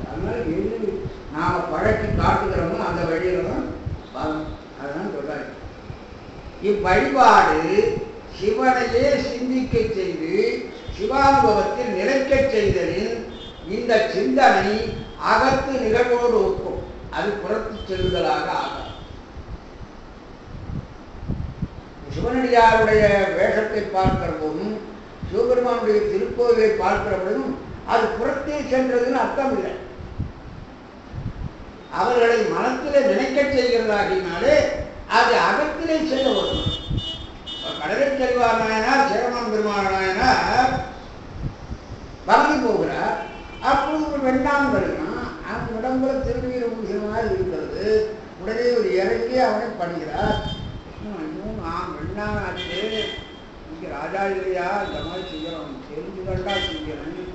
அதனால எது நாம் பழக்கி காட்டுகிறோமோ அந்த வழியில தான் பார்க்கணும். அதுதான் சொல்றாரு. இவ்வழிபாடு சிவனையே சிந்திக்க செய்து சிவானுபவத்தில் நிலைக்க செய்தலின் இந்த சிந்தனை அகத்து நிகழ்வோடு ஒக்கும். அது புறத்து செல்லுதலாக ஆகும். சிவனடியாருடைய வேஷத்தை பார்க்கிற போதும் சிவபெருமானுடைய திருக்கோவிலை பார்க்கிற போதும் அது புறத்தே சென்றதுன்னு அர்த்தம் இல்லை. அவர்களை மனத்திலே நினைக்க செய்கிறதாகினாலே அது அகத்திலே செல்ல வரும். கடலை செல்வார் நாயனார் சேரமான் பெருமாள் நாயனார் பறந்து போகிறார். அப்போது ஒரு வெண்ணாம் வருகிறான். அவன் உடம்புல திருநீர் பூசமாக இருக்கிறது. உடனே ஒரு இறங்கி அவனை படுகிறார். நான் வெண்ணாச்சு இங்கே ராஜா இல்லையா இந்த மாதிரி செய்யறோம் தெரிஞ்சுக்கண்டா செய்யணும்.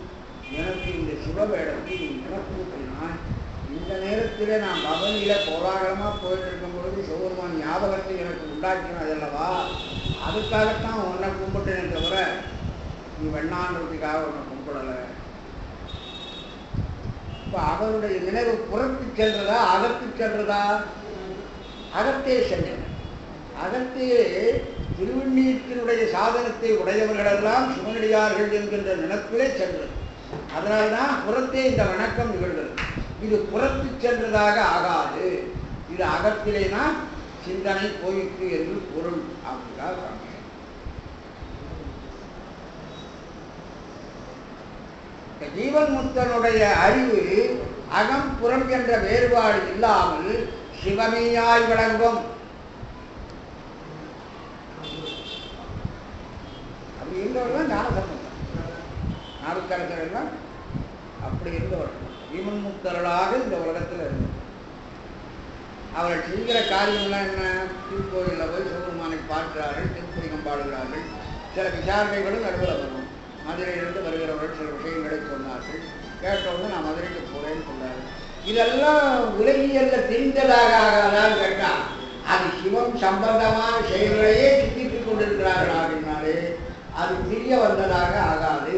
எனக்கு இந்த சிவவேடத்தை நீ நினைப்பூட்டினான். இந்த நேரத்தில் நான் பவனியில போராட்டமாக போயிட்டு இருக்கும் பொழுது சிவபெருமான் ஞாபகத்தை எனக்கு உண்டாக்கினது அல்லவா, அதுக்காகத்தான் உன்னை கும்பிட்டேனே தவிர நீ வெண்ணான்றதுக்காக உன்னை கும்பிடலை. இப்போ அவருடைய நினைவு புறத்து செல்றதா அகத்து செல்றதா? அகத்தே சென்றன. அகத்தே திருவண்ணீற்றினுடைய சாதனத்தை உடையவர்களெல்லாம் சிவனடியார்கள் என்கின்ற நினைப்பிலே சென்றது. அதனால்தான் புறத்தே இந்த வணக்கம் நிகழ்கிறது. இது புறத்து சென்றதாக ஆகாது, இது அகத்திலேனா சிந்தனை போயிற்று என்று பொருள். அப்படிதான் ஜீவன் முக்தனுடைய அறிவு அகம் புறம் என்ற வேறுபாடு இல்லாமல் சிவமேயாய் விளங்கும். அப்படி இருந்தவர்கள் ஞானசம்பந்தம் நாடுக்கரசர்கள் அப்படி இருந்தவர்கள் ஜீவன் முக்தர்களாக இந்த உலகத்தில் இருந்தது. அவர்கள் செய்கிற காரியம்லாம் என்ன? திருக்கோயிலில் போய் சிவபெருமானை பார்க்கிறார்கள், திருப்பதிகம் பாடுகிறார்கள். சில விசாரணைகளும் நடுவில் வரும். மதுரையிலிருந்து வருகிறவர்கள் சில விஷயங்களை சொன்னார்கள். கேட்டவுடனே நான் மதுரைக்கு போறேன்னு சொன்னார்கள். இதெல்லாம் உலகியல்ல தெரிந்ததாக ஆகாதான் கேட்டால் அது சிவம் சம்பந்தமான செயல்களையே சிந்தித்துக் கொண்டிருக்கிறார்கள். அப்படின்னாலே அது தெரிய வந்ததாக ஆகாது,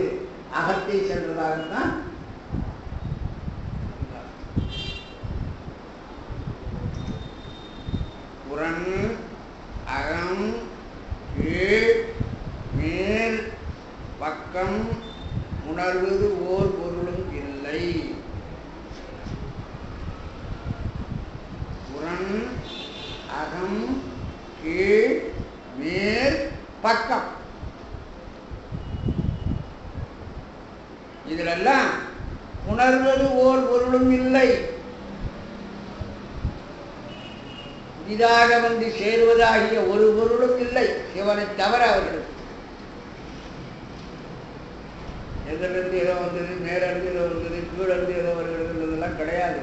அகத்தை சென்றதாகத்தான். புறன் அகம் கீழ் மேல் பக்கம் உணர்வது ஓர் பொருளும் இல்லை. புறன் அகம் கீழ் மேல் பக்கம் இதிலெல்லாம் உணர்வது ஓர் பொருளும் இல்லை. புதிதாக வந்து சேருவதாகிய ஒரு பொருளும் இல்லை சிவனை தவிர. அவர்களுக்கு எதிலிருந்து ஏதோ வந்தது, மேலிருந்து ஏதோ வந்தது, கீழிருந்து ஏதோ வருகிறதுலாம் கிடையாது.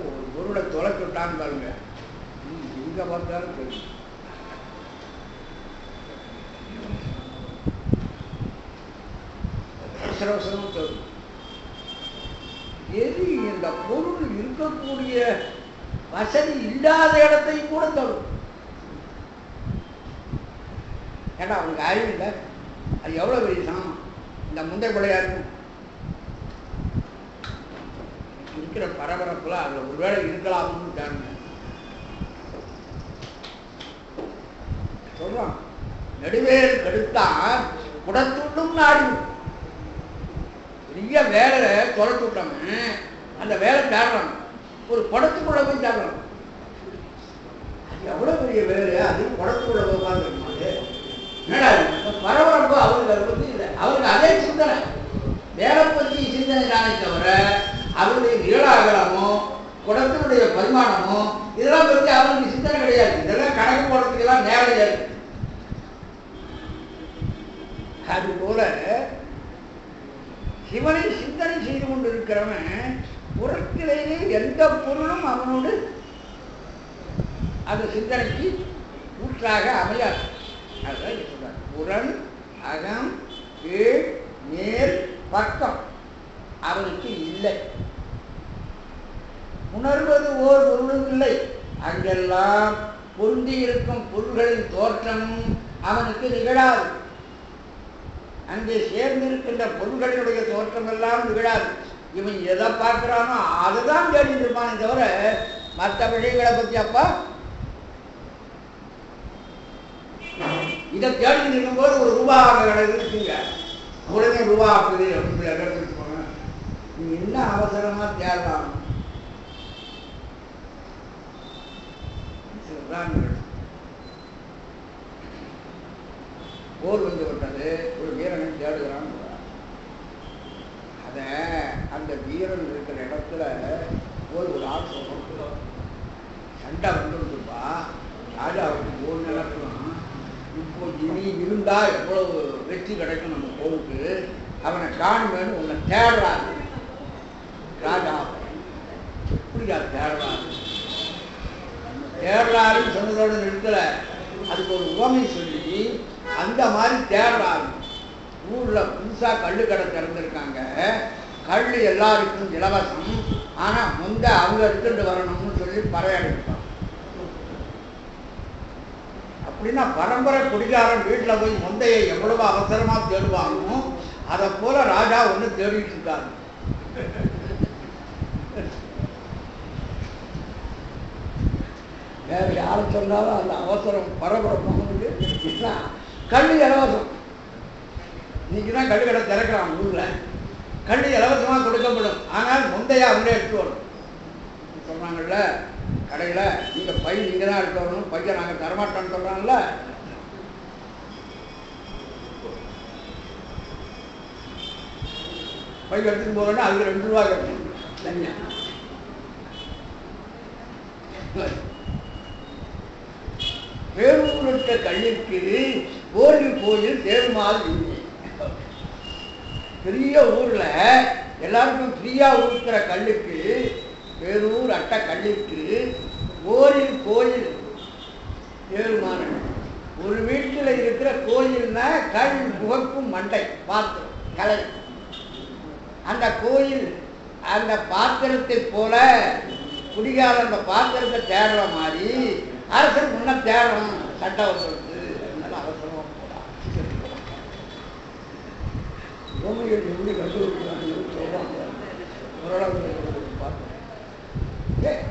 ஒரு பொருளை தொலைச்சுட்டான்னு பாருங்க, எங்க பார்த்தாலும் தெரியும். அவசரவசரம் தரும். எது இந்த பொருள் இருக்கக்கூடிய வசதி இல்லாத இடத்தையும் கூட தரும். ஏன்னா அவனுக்கு அறிவு இல்லை. அது எவ்வளவு பெரிய சாமம். இந்த முந்தை பிள்ளையா இருக்கும் இருக்கிற பரபரப்புல அதுல ஒருவேளை இருக்கலாம்னு தாங்க சொல்றான். நெடுவேல் கெடுத்தான் குடத்துள்ளும் நாடி. பெரிய வேலை தொலைச்சு விட்டோமே, அந்த வேலை தேடுறான். ஒரு குடத்துக்குள்ள போய் தேடுறான். அது எவ்வளவு பெரிய வேலை. அது குடத்துக்குள்ள போய் உட்கார்ந்து பரபரப்பு அவருக்கு அதை பற்றி இல்லை. அவருக்கு அதே சிந்தனை, வேலை பற்றி சிந்தனை தானே தவிர அவருடைய நீளாகலமோ குடத்தினுடைய பரிமாணமோ இதெல்லாம் பற்றி அவருக்கு சிந்தனை கிடையாது. இதெல்லாம் கணக்கு போடுறதுக்கெல்லாம் நேரம் இருக்கு. அதுபோல சிவனை சிந்தனை செய்து கொண்டிருக்கிறவன் புறத்திலேயே எந்த பொருளும் அவனோடு அந்த சிந்தனைக்கு ஊற்றாக அமையாது. அதுதான் சொல்றார். புறன் அகம் கீழ் மேல் பக்கம் அவனுக்கு இல்லை. உணர்வது ஓர் பொருளும் இல்லை. அங்கெல்லாம் பொருந்தி இருக்கும் பொருள்களின் தோற்றமும் அவனுக்கு நிகழாது. அங்கே சேர்ந்திருக்கின்ற பொருள்களினுடைய தோற்றம் எல்லாம் நிகழாது. இவன் எதை பார்க்கிறானோ அதுதான் தேடிட்டு இருப்பானே தவிர மற்ற விஷயங்களை பற்றி அப்பா இதை தேடி இருக்கும்போது ஒரு ரூபா இருக்குங்க, உடனே ரூபா ஆகுது அப்படின்னு எடுத்துட்டு போங்க. நீ என்ன அவசரமா தேடலாம். போர் வந்து விட்டது, ஒரு வீரனை தேடுகிறான். அத அந்த வீரன் இருக்கிற இடத்துல ஒரு ஆள் சொல்றோம், சண்டை வந்துருப்பா ராஜாவுக்கு போர் நடக்கலாம். இப்போ இனி இருந்தா எவ்வளவு வெற்றி கிடைக்கும் நம்ம போருக்கு, அவனை காணுமேனு உன்னை தேடுறாரு ராஜா. எப்படியா தேடுறாருன்னு சொன்னதோட நிறுத்தல. அதுக்கு ஒரு உவமை சொல்லி அந்த மாதிரி தேடுறாங்க. ஊரில் புதுசாக கல் கடை திறந்துருக்காங்க. கல் எல்லாருக்கும் இலவசம். ஆனால் முந்த அவங்க எடுத்துட்டு வரணும்னு சொல்லி பறையடிப்பாங்க. அப்படின்னா பரம்பரை குடிகாரன் வீட்டில் போய் முந்தையை எவ்வளவு அவசரமாக தேடுவாங்க. அதை போல ராஜா ஒன்று தேடிட்டு இருக்காரு. வேற யாரை சொன்னாலும் அந்த அவசரம் பரபரப்பானது. கல் இலவசம். இன்னைக்கு தான் கல் கடை திறக்கிறான் ஊரில். கல் இலவசமாக கொடுக்கப்படும். ஆனால் முந்தைய அவங்களே எடுத்து வரணும் சொன்னாங்கல்ல கடையில். நீங்கள் பை நீங்கள் தான் எடுத்து வரணும், பையன் நாங்கள் தரமாட்டோன்னு சொல்கிறாங்கல்ல. பை எடுத்துட்டு போகணும்னா அதுக்கு 2 ரூபா கட்டணும் தனியாக. பேரூருட்ட கல்லிற்கு கோயில் தேர்மால் இல்லை. பெரிய ஊர்ல எல்லாருக்கும் ஃப்ரீயா ஊற்றுற கல்லுக்கு, பேரூர் அட்ட கல்லிற்கு கோயில் தேர்மான. ஒரு வீட்டில் இருக்கிற கோயில்னா கல் புகக்கும் மண்டை பாத்திரம் கலை. அந்த கோயில் அந்த பாத்திரத்தை போல குடிகார அந்த பாத்திரத்தை தேடுற மாதிரி அரசன் முன்ன தேடணும். சட்டம் வந்துடுது. அதனால அவசரமா போலாம். பூமிகள் எப்படி கண்டுபிடிக்கிறாங்க சொல்றாங்க. ஓரளவு பார்த்தேன்.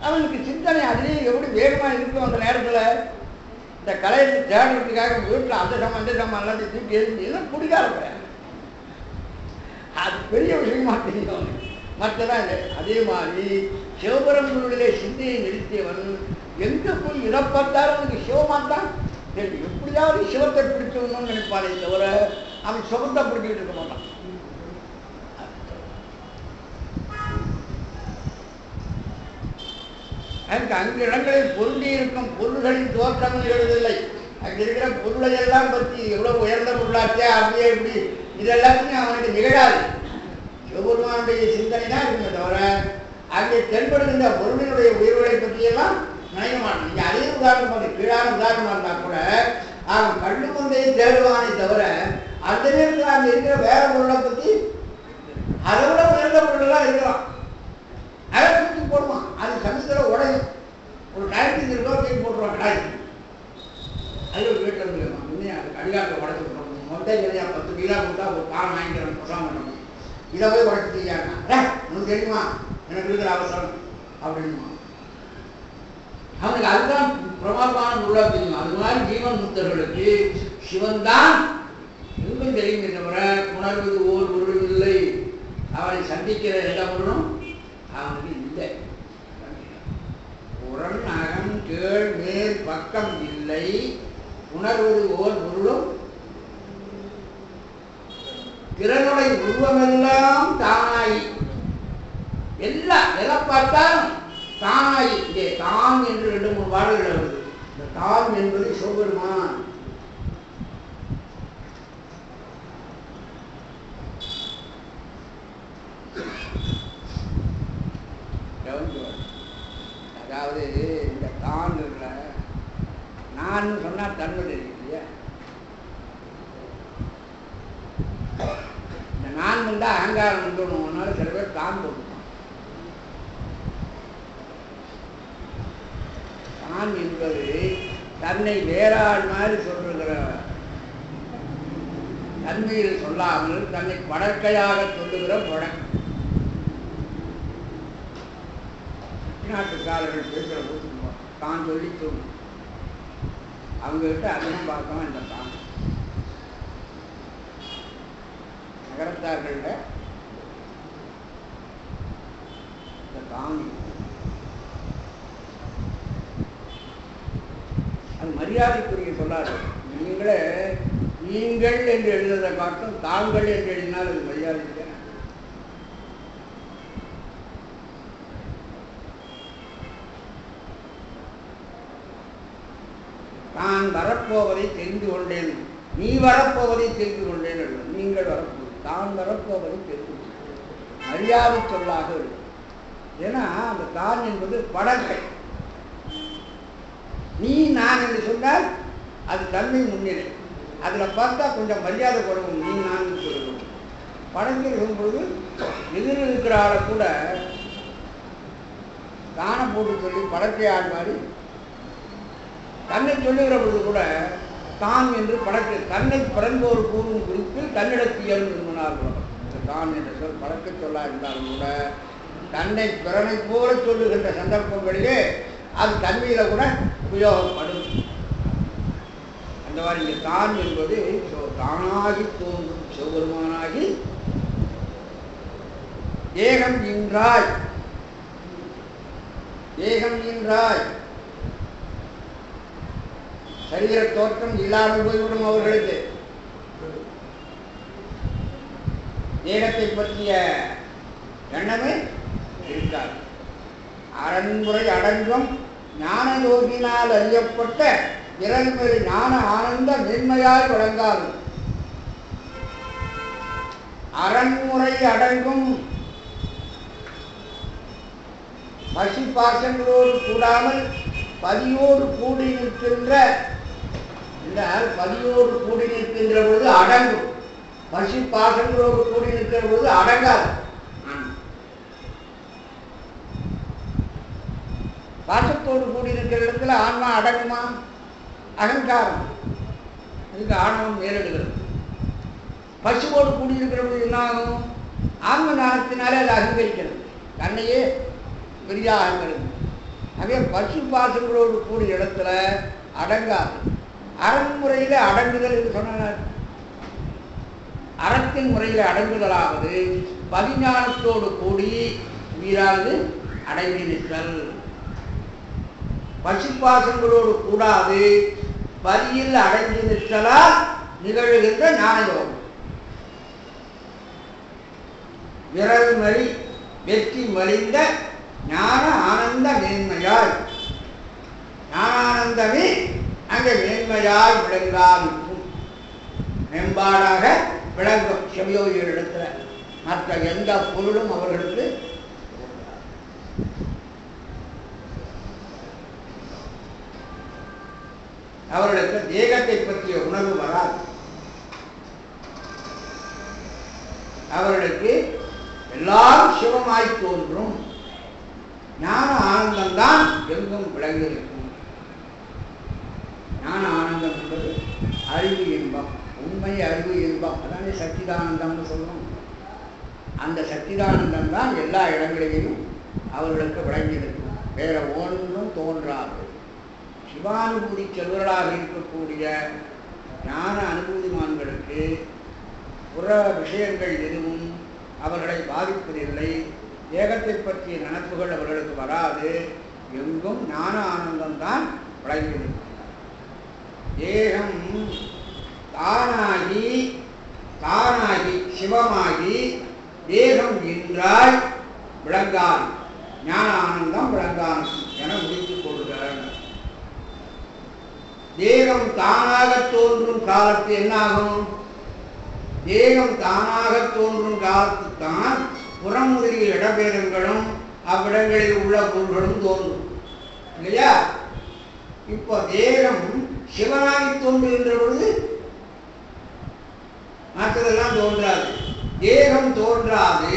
அவனுக்கு சிந்தனை அதுலேயே எப்படி வேகமா இருக்கும். அந்த நேரத்தில் இந்த கலையை தேடுறதுக்காக வீட்டில் அந்த சமம் எல்லாத்தையும் தூக்கி எழுதி குடிகார அது பெரிய விஷயமா தெரியும். மற்றதான் இல்லை. அதே மாதிரி சிவபெரும்புரிலே சிந்தையை நிறுத்தியவன் எங்க போய் இறப்பட்டாலும் அவனுக்கு சிவமாத்தான் தெரியும். எப்படியாவது சிவத்தை பிடிக்கணும்னு நினைப்பானே தவிர அவன் சுகத்தை பிடிக்கிட்டு இருக்க மாட்டான். எனக்கு அங்கு இடங்களில் பொருந்தி இருக்கும் பொருள்களின் தோற்றம் எழுதில்லை. அங்கே இருக்கிற பொருளை எல்லாம் பற்றி எவ்வளவு உயர்ந்த பொருளாச்சே அப்படியே இப்படி இதெல்லாத்தையும் அவனுக்கு நிகழாது. சிவபெருமானுடைய சிந்தனை தான் இருக்குமே தவிர அங்கே தென்படுகின்ற பொருளினுடைய உயிர்களை பற்றியெல்லாம் நினைக்க மாட்டான். நீங்க அதே உதாரணம் பண்ணி கீழான உதாரணமா இருந்தா கூட அவன் கண்ணு முந்தையை தேடுவானே தவிர அந்த நேரத்தில் அங்கே இருக்கிற வேற பொருளை பற்றி அதை விட உயர்ந்த பொருளெல்லாம் இருக்கலாம். அதை தூக்கி போடுவான். அது சமயத்தில் உடையும். ஒரு 1500 ரூபா தூக்கி போட்டுருவான் கடாய். அது ஒரு வீட்டில் இருந்துருக்கான். இன்னும் அதுக்கு அடிகாட்டில் உடச்சி விட்டுருவோம். மொத்தம் இல்லையா 10 கிலோ கொடுத்தா ஒரு கால் வாங்கிக்கிறோம் புறம் பண்ணணும். இதை போய் உடச்சிட்டீங்க. உனக்கு தெரியுமா எனக்கு இருக்கிற அவசரம் அப்படின்னு அவனுக்கு அதுதான் பிரமாதமான பொருளா தெரியும். அது மாதிரி ஜீவன் முக்தர்களுக்கு சிவன் தான் எங்கும் தெரியும் தவிர உணர்வது ஓர் பொருள் இல்லை. அவனை சந்திக்கிற எந்த பொருளும் அவனுக்கு இல்லை. புறன் அகம் கேள் மேல் பக்கம் இல்லை. உணர்வது ஓர் பொருளும் திறனுடைய உருவமெல்லாம் தானாயி. எல்லாம் எதை பார்த்தாலும் தானாயி. இங்கே தான் என்று 2-3 பாடல்கள் வருது. இந்த தான் என்பது சிவபெருமான். அதாவது இந்த தான் இருக்குல்ல, நான் சொன்னா தன்மை தெரியும் இல்லையா. இந்த நான் வந்தா அகங்காரம் வந்துடணும்னால சில பேர் தான் போட்டுப்பான். தான் என்பது தன்னை வேறாள் மாதிரி சொல்லுகிற தன்மையில் சொல்லாமல் தன்னை படற்கையாக சொல்லுகிற பழக்கம். நாட்டுக்காரர்கள் பேசுகிற போது தான் சொல்லி சொல்லணும். அவங்ககிட்ட அதிகம் பார்க்கணும். இந்த தான் நகரத்தார்கள இந்த தாங்கி அது மரியாதைக்குரிய சொல்லாது. நீங்களே நீங்கள் என்று எழுதுறதை காட்டும் தாங்கள் என்று எழுதினால் அது மரியாதை. நான் வரப்போவதை தெரிந்து கொண்டேன், நீ வரப்போவதை தெரிந்து கொண்டேன். நீங்கள் வரப்போவது தான் வரப்போவதை தெரிந்து கொண்டேன். மரியாதை சொல்லாக இருக்கும். ஏன்னா அந்த தான் என்பது படற்கை. நீ நான் என்று சொன்னால் அது தன்மை முன்னிலை. அதில் பார்த்தா கொஞ்சம் மரியாதை குறைவும், நீ நான் சொல்லணும். படத்தில் இருக்கும்போது எதிரில் இருக்கிற ஆளை கூட தானை போட்டு சொல்லி படத்தை ஆள் மாதிரி தன்னை சொல்லுகிற பொழுது கூட தான் என்று படத்தை தன்னை பிறந்தோர் கூறும் குறிப்பில் தன்னிடத்தியல் நிறுவனார். தான் என்ற சொல் பழக்க சொல்லா இருந்தாலும் கூட தன்னை பிறனை போல சொல்லுகின்ற சந்தர்ப்பங்களிலே அது தன்மையில கூட உபயோகப்படும். அந்த மாதிரி இங்கே தான் என்பது தானாகி தோன்றும் சிவபெருமானாகி ஏகம் ஈன்றாய், ஏகம் ஈன்றாய். சரீர தோற்றம் இல்லாமல் போய்விடும் அவர்களுக்கு. ஏகத்தை பற்றிய எண்ணமே இருக்காது. அரண்முறை அடங்கும் ஞான யோகினால் அறியப்பட்ட இறைமறை ஞான ஆனந்த மேன்மையாய் வழங்காது. அரண்முறை அடங்கும் பசி பாசங்களோடு கூடாமல் பதியோடு கூடி நிற்கின்ற, பதியோடு கூடி நிற்கின்ற பொழுது அடங்கும். பசி பாசங்களோடு கூடி நிற்கிற பொழுது அடங்காது. பாசத்தோடு கூடி இருக்கிற இடத்துல ஆன்மா அடங்குமா? அகங்காரம், அதுக்கு ஆணவம் மேலிடுகிறது. பசுவோடு கூடியிருக்கிற பொழுது என்ன ஆகும்? ஆன்ம ஞானத்தினாலே அது அகங்கரிக்கிறது, தன்னையே பெரிதாக அகங்கிறது. அதே பசு பாசங்களோடு கூடிய இடத்துல அடங்காது. அரண்முறையில் அடங்குதல் என்று சொன்னார். அறத்தின் முறையில் அடங்குதலாவது பதிஞானத்தோடு கூடி உயிரானது அடங்கி நிற்றல். பசுப்பாசங்களோடு கூடாது பதியில் அடங்கி நிற்றலால் நிகழ்கின்ற ஞானயோகம். விரல் மறி வெற்றி மலிந்த ஞான ஆனந்த மேன்மையாய், ஞானானந்தமே அங்கே மேன்மையாய் விளங்காவிக்கும், மேம்பாடாக விளங்கும் செவியோகிகள் இடத்துல. மற்ற எந்த பொருளும் அவர்களுக்கு அவர்களுக்கு தேகத்தை பற்றிய உணர்வு வராது. அவர்களுக்கு எல்லாம் சிவமாய் தோன்றும். ஞான ஆனந்தம்தான் எங்கும் விளங்கியிருக்கும். ஞான ஆனந்தம் என்பது அறிவு இன்பம், உண்மை அறிவு இன்பம். அதானே சச்சிதானந்தம்னு சொல்றோம். அந்த சச்சிதானந்தம் தான் எல்லா இடங்களிலும் அவர்களுக்கு விளங்கியிருக்கும். வேற ஒன்றும் தோன்றாது. சிவானுபூதி செல்வர்களாக இருக்கக்கூடிய ஞான அனுபூதிமான்களுக்கு புற விஷயங்கள் எதுவும் அவர்களை பாதிப்பதில்லை. ஏகத்தை பற்றிய நினைப்புகள் அவர்களுக்கு வராது. எங்கும் ஞான ஆனந்தம்தான் விளங்கியிருக்கும். ஏகம் தானாகி தானாகி சிவமாகி தேகம் என்றாய் விளங்கான், ஞான ஆனந்தம் விளங்கான் என முடித்துக் கொள்கிறார். தேகம் தானாக தோன்றும் காலத்து என்னாகும்? தேகம் தானாக தோன்றும் காலத்துத்தான் புறம் முதலிய இடபேதங்களும் அவ்விடங்களில் உள்ள பொருள்களும் தோன்றும், இல்லையா? இப்போ தேகம் சிவனாகி தோன்றுகின்ற பொழுது மற்றதெல்லாம் தோன்றாது. தேகம் தோன்றாது.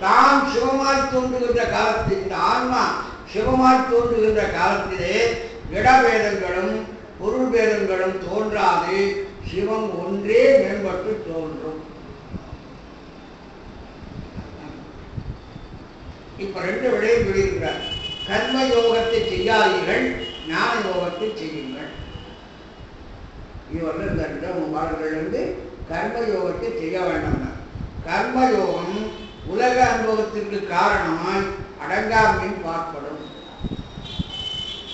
தான் சிவமாய் தோன்றுகின்ற காலத்தில், இந்த ஆன்மா சிவமாய் தோன்றுகின்ற காலத்திலே இடபேதங்களும் பொருள் பேதங்களும் தோன்றாது. சிவம் ஒன்றே மேம்பட்டு தோன்றும். இப்ப ரெண்டு விடையும் சொல்லியிருக்கிறார். கர்ம யோகத்தை செய்யாதீர்கள், ஞான யோகத்தை செய்யுங்கள். இவர்கள் இந்த 2 பாடல்களிலிருந்து கர்ம யோகத்தை செய்ய வேண்டாம். கர்மயோகம் உலக அனுபவத்திற்கு காரணமாய் அடங்காமையும் பார்ப்படும்.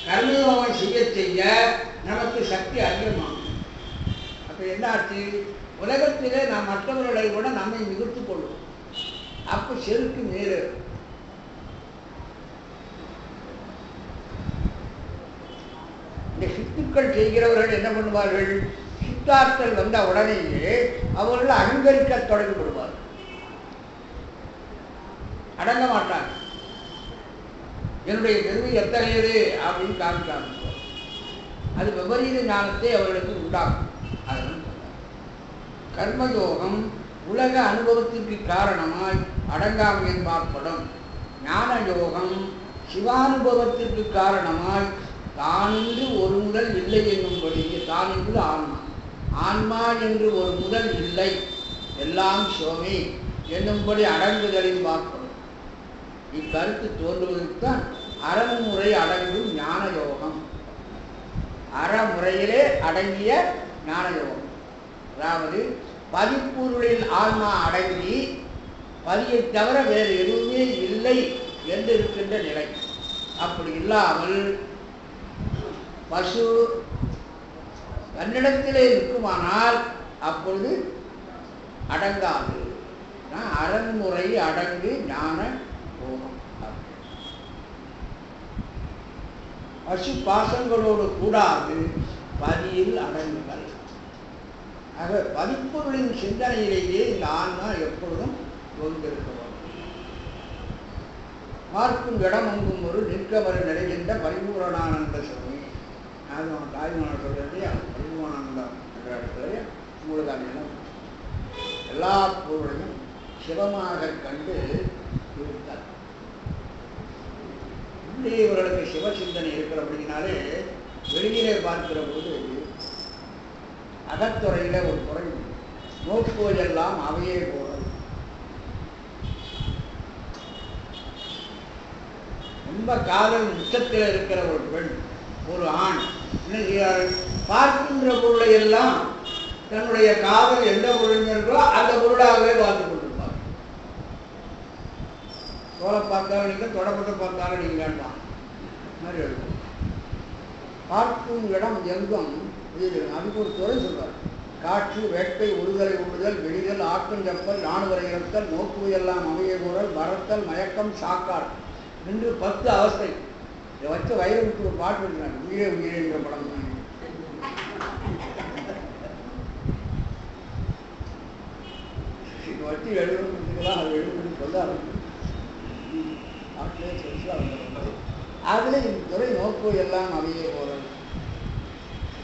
கர்மயோகம் செய்ய செய்ய நமக்கு சக்தி அதிகமாகும். அப்ப என்ன ஆச்சு? உலகத்திலே நாம் மற்றவர்களை கூட நம்மை நிகழ்த்து கொள்வோம். அப்ப செருக்கு மேலே இந்த சித்துக்கள் செய்கிறவர்கள் என்ன பண்ணுவார்கள்? சித்தார்த்தல் வந்த உடனேயே அவர்கள் அகங்கரிக்க தொடங்கிவிடுவார்கள், அடங்க மாட்டாங்க. என்னுடைய பெருமை எத்தகையது அப்படின்னு காமிக்க ஆரம்பிப்பார். அது விபரீத ஞானத்தை அவர்களுக்கு உண்டாகும். அதனால் கர்மயோகம் உலக அனுபவத்திற்கு காரணமாய் அடங்காமை என்பார்ப்படும். ஞான யோகம் சிவானுபவத்திற்கு காரணமாய் தானின்று ஒரு முதல் இல்லை என்னும்படி, தான் என்பது ஆன்மா, ஆன்மா என்று ஒரு முதல் இல்லை, எல்லாம் சிவமே என்னும்படி அடங்குதலின் பார்ப்படும். இக்கருத்து தோன்றுவதற்குத்தான் அறமுறை அடங்கும் ஞான யோகம். அறமுறையிலே அடங்கிய ஞான யோகம், அதாவது பதிப்பொருளில் ஆன்மா அடங்கி பதியை தவிர வேறு எதுவுமே இல்லை என்று இருக்கின்ற நிலை. அப்படி இல்லாமல் பசு தன்னிடத்திலே இருக்குமானால் அப்பொழுது அடங்காது. அறமுறை அடங்கு ஞான யோகம். பசு பாசங்களோடு கூடாது பதியில் அடங்குதல். ஆக பதிப்பொருளின் சிந்தனையிலேயே இந்த ஆன்மா எப்பொழுதும் தோன்றிருக்க வேண்டும். பார்க்கும் இடம் அங்கும் ஒரு நிற்கவரை நிறைகின்ற பரிபூரணானந்த சுவாமி. அது தாய்மான சொல்றது பரிபூரணானந்தம் என்ற இடத்துல உங்களுக்கு அந்த இடம் எல்லா பொருளையும் சிவமாக கண்டு இருத்தார். உள்ளே இவர்களுக்கு சிவ சிந்தனை இருக்கிற அப்படின்னாலே வெளியிலே பார்க்கிற போது அகத்துறையில ஒரு குறை, நோக்குவதெல்லாம் அவையே போறது. ரொம்ப காதல் உச்சத்தில் இருக்கிற ஒரு பெண், ஒரு ஆண் என்ன செய்யாரு, பார்க்கின்ற பொருளை எல்லாம் தன்னுடைய காதல் எந்த பொருள் இருக்கோ அந்த பொருளாகவே பார்த்து கொண்டிருப்பார். தோலை பார்த்தாலும் நீங்கள், தொடப்பத்தை பார்த்தாலும் நீங்கள் வேண்டாம் மாதிரி எழுதும். பார்க்கும் இடம் எங்கும் அதுக்கு ஒரு துறை சொல்வார். காற்று, வேட்கை, உறுதலை உழுதல், வெளிதல், ஆக்கம் செப்பல், நாணுவரை இறத்தல், நோக்குவையெல்லாம் அமைய கூறல், மறத்தல், மயக்கம், சாக்காடு என்று 10 அவஸ்தை. இதை வச்சு வைரமுத்து ஒரு பாட்டு எழுதினாங்க, உயிரே உயிரேங்கிற படம். இதை வச்சு எழுதுறதுக்குலாம் அது எழுதுன்னு சொல்ல பாட்டிலே சொல்லி அதுல இந்த துறை நோக்கு எல்லாம் அமைய போறது.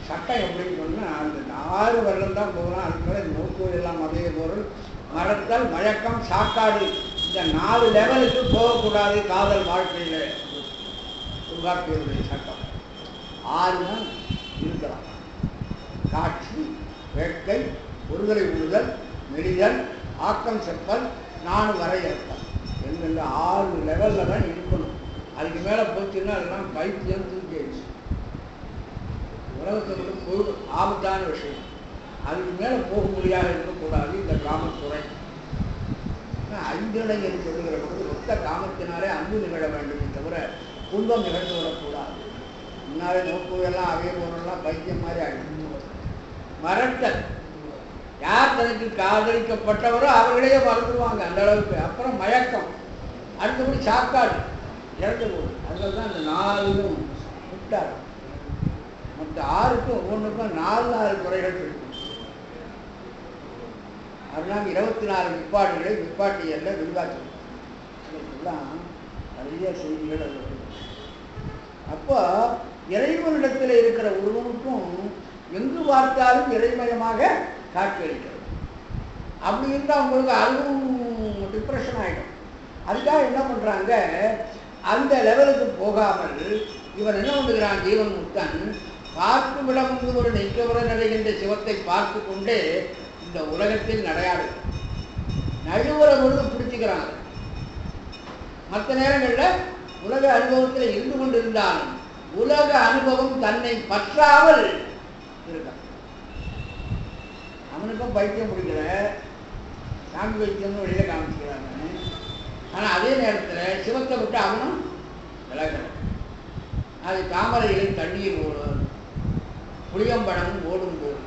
சட்டம் எப்படின்னு சொன்னா அந்த 6 வருடம் தான் போகலாம். அதுக்கு மேலே நோக்கு எல்லாம் அமைய பொருள், மறத்தல், மயக்கம், சாக்காடு இந்த 4 லெவலுக்கு போகக்கூடாது காதல் வாழ்க்கையில. உருவாக்கியவருடைய சட்டம் 6 தான் இருக்கலாம். காட்சி, வேட்கை, ஒருதலை உழுதல், நெடிதல், ஆக்கம் செப்பல், 4 வரையறுத்தல் எந்த 6 லெவல்ல தான் இருக்கணும். அதுக்கு மேலே போச்சுன்னா அதெல்லாம் பைத்தியம், தூக்கி உலகத்தை பொது ஆபத்தான விஷயம். அதுக்கு மேலே போக முடியாது இருக்கக்கூடாது இந்த காமத்துறை. 5 என்று சொல்லுகிற பொழுது ஒத்த காமத்தினாலே அன்பு நிகழ வேண்டுமே தவிர துன்பம் நிகழ்ந்து வரக்கூடாது. முன்னாலே நோக்குவெல்லாம் அவைய போனெல்லாம் பைத்தியம் மாதிரி ஆகிடும். மறத்தல், யார் தனக்கு காதலிக்கப்பட்டவரோ அவர்களையே மறந்துடுவாங்க அந்த அளவுக்கு. அப்புறம் மயக்கம், அடுத்தபடி சாக்காடு, இறந்து போகும். அதில் தான் இந்த 4 விட்டார். மற்ற 6க்கும் ஒவ்வொன்றுக்கும் 4 துறைகள் இருக்கும். அதனால் 24 விற்பாடுகளை விற்பாட்டியல்ல விரிவாக்கம் இதெல்லாம் நிறைய செய்திகள் அது வரும். அப்போ இறைவனிடத்தில் இருக்கிற ஒருவனுக்கும் எங்கு பார்த்தாலும் இறைமயமாக காட்சியளிக்கிறது. அப்படி இருந்தால் அவங்களுக்கு அதுவும் டிப்ரெஷன் ஆகிடும். அதுக்காக என்ன பண்ணுறாங்க, அந்த லெவலுக்கு போகாமல் இவன் என்ன பண்ணுகிறான், ஜீவன் முக்தன் பார்க்கும் இடம் ஒரு நிற்கவர நிறைகின்ற சிவத்தை பார்த்து கொண்டே இந்த உலகத்தில் நடையாடு நழுவுற பொழுது பிடிச்சிக்கிறாங்க. மற்ற நேரங்களில் உலக அனுபவத்தில் இருந்து கொண்டிருந்தாலும் உலக அனுபவம் தன்னை பற்றாமல் இருக்கான். அவனுக்கும் பைத்தியம் பிடிக்கிற சாமி வைத்தியம்னு வெளியில காமிச்சுக்கிறாங்க. ஆனால் அதே நேரத்தில் சிவத்தை விட்டு அவனும் விலகணும். அது தாமரையில் தண்ணீர் ஓடும், புளியம்பழம் ஓடும் போது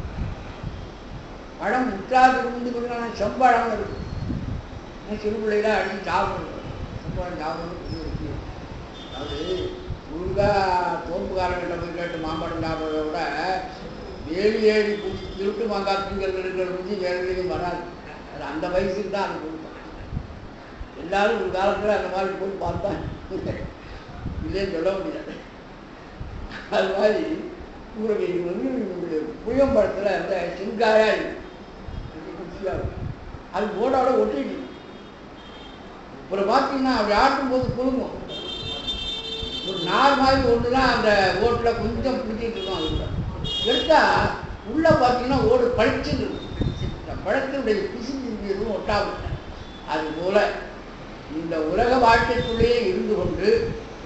பழம் முற்றாது இருந்து கொடுங்க. செம்பழம் இருக்கு, சிறு பிள்ளைலாம் அடித்து சாப்பிடுறது. செம்பழம் சாப்பிடுறது இருக்கு. அது முழுங்காய் தோப்புக்காரங்கிட்ட போய் கேட்டு மாம்பழம் சாப்பிட்றத விட ஏறி திருட்டு மாங்காய் திங்கிறதுங்கிற ருச்சி வேற எதுவும் வராது. அது அந்த வயசுக்கு தான் அது கொடுக்கும். எல்லாரும் ஒரு காலத்தில் அந்த மாதிரி போய் பார்த்தா இல்லைன்னு சொல்ல முடியாது. அது மாதிரி உங்களுக்கு இது வந்து புளியம்பழத்தில் அந்த செங்காயா அது போடோட ஒட்டிட்டு அப்புறம் பார்த்தீங்கன்னா அப்படி ஆட்டும்போது குலுங்கும். ஒரு நார் மாதிரி ஒன்று தான் அந்த ஓட்டில் கொஞ்சம் பிடிச்சிட்டு இருக்கும். அது எடுத்தால் உள்ளே பார்த்தீங்கன்னா ஓடு பழிச்சுன்னு இருக்கும். பழத்தினுடைய பிசுக்கு எதுவும் ஒட்டாமல். அதுபோல் இந்த உலக வாழ்க்கைக்குள்ளேயே இருந்து கொண்டு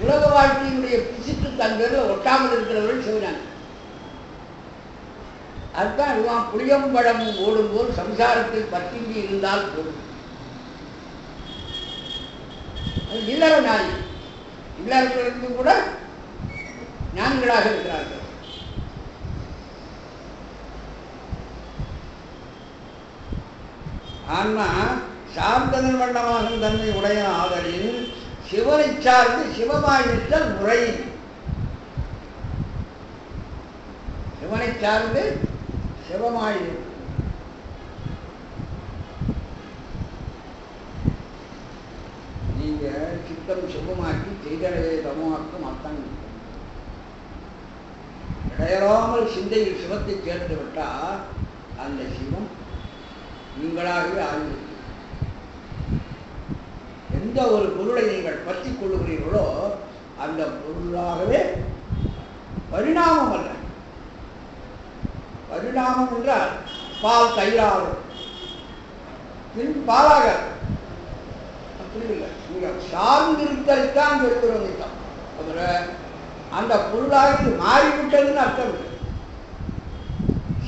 உலக வாழ்க்கையினுடைய பிசுக்கு தன் பேரில் ஒட்டாமல் இருக்கிறவர்கள் சிவஞானி. அதுதான் இதுவான் புளியம்பழம் ஓடும்போது சம்சாரத்தில் பற்றிங்கி இருந்தால் போதும். அது இல்லற ஞானி. இல்லறத்திலிருந்து கூட ஞானிகளாக இருக்கிறார்கள். ஆன்மா சார்ந்ததன் வண்ணமாக தன்மை உடைய ஆதலின் சிவனை சார்ந்து சிவமாயிருத்தல் முறை. சிவனை சார்ந்து சிவமாயிருத்தல். நீங்க சித்தம் சிவமாக்கி செய்தலையை தமமாக்கும் அர்த்தம். இடையறாமல் சிந்தையில் சிவத்தை சேர்ந்து விட்டால் அந்த சிவம் நீங்களாகவே ஆகிவிடும். எந்த ஒரு பொருளை நீங்கள் பற்றி கொள்ளுகிறீர்களோ அந்த பொருளாகவே பரிணாமம் அல்ல. பரிணாமம் என்றால் பால் தயிராகும், பின் பாலாக. அப்படி இல்லை, நீங்கள் சார்ந்திருத்தலைத்தான் சொல்லுகிறோம். தவிர அந்த பொருளாக இது மாறிவிட்டதுன்னு அர்த்தம் இல்லை.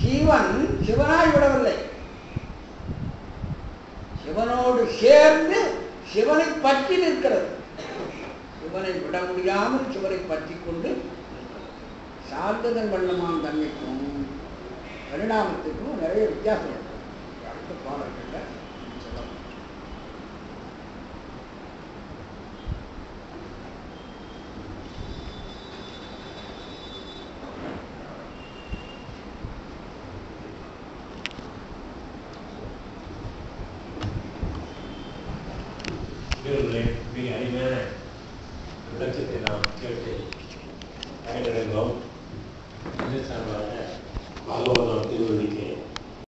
சிவன் சிவனாய் விடவில்லை, சிவனோடு சேர்ந்து சிவனை பற்றி நிற்கிறது. சிவனை விட முடியாமல் சிவனை பற்றி கொண்டு சார்ந்ததன் வண்ணமான தன்மைக்கும் பரிணாமத்துக்கும் நிறைய வித்தியாசம் இருக்கு. அடுத்த பாடல்கள் மிக அருமையான விளக்கத்தை நாம் கேட்டு பயனடைந்தோம். சார்பாக பாகவதம் திருவள்ளிக்கு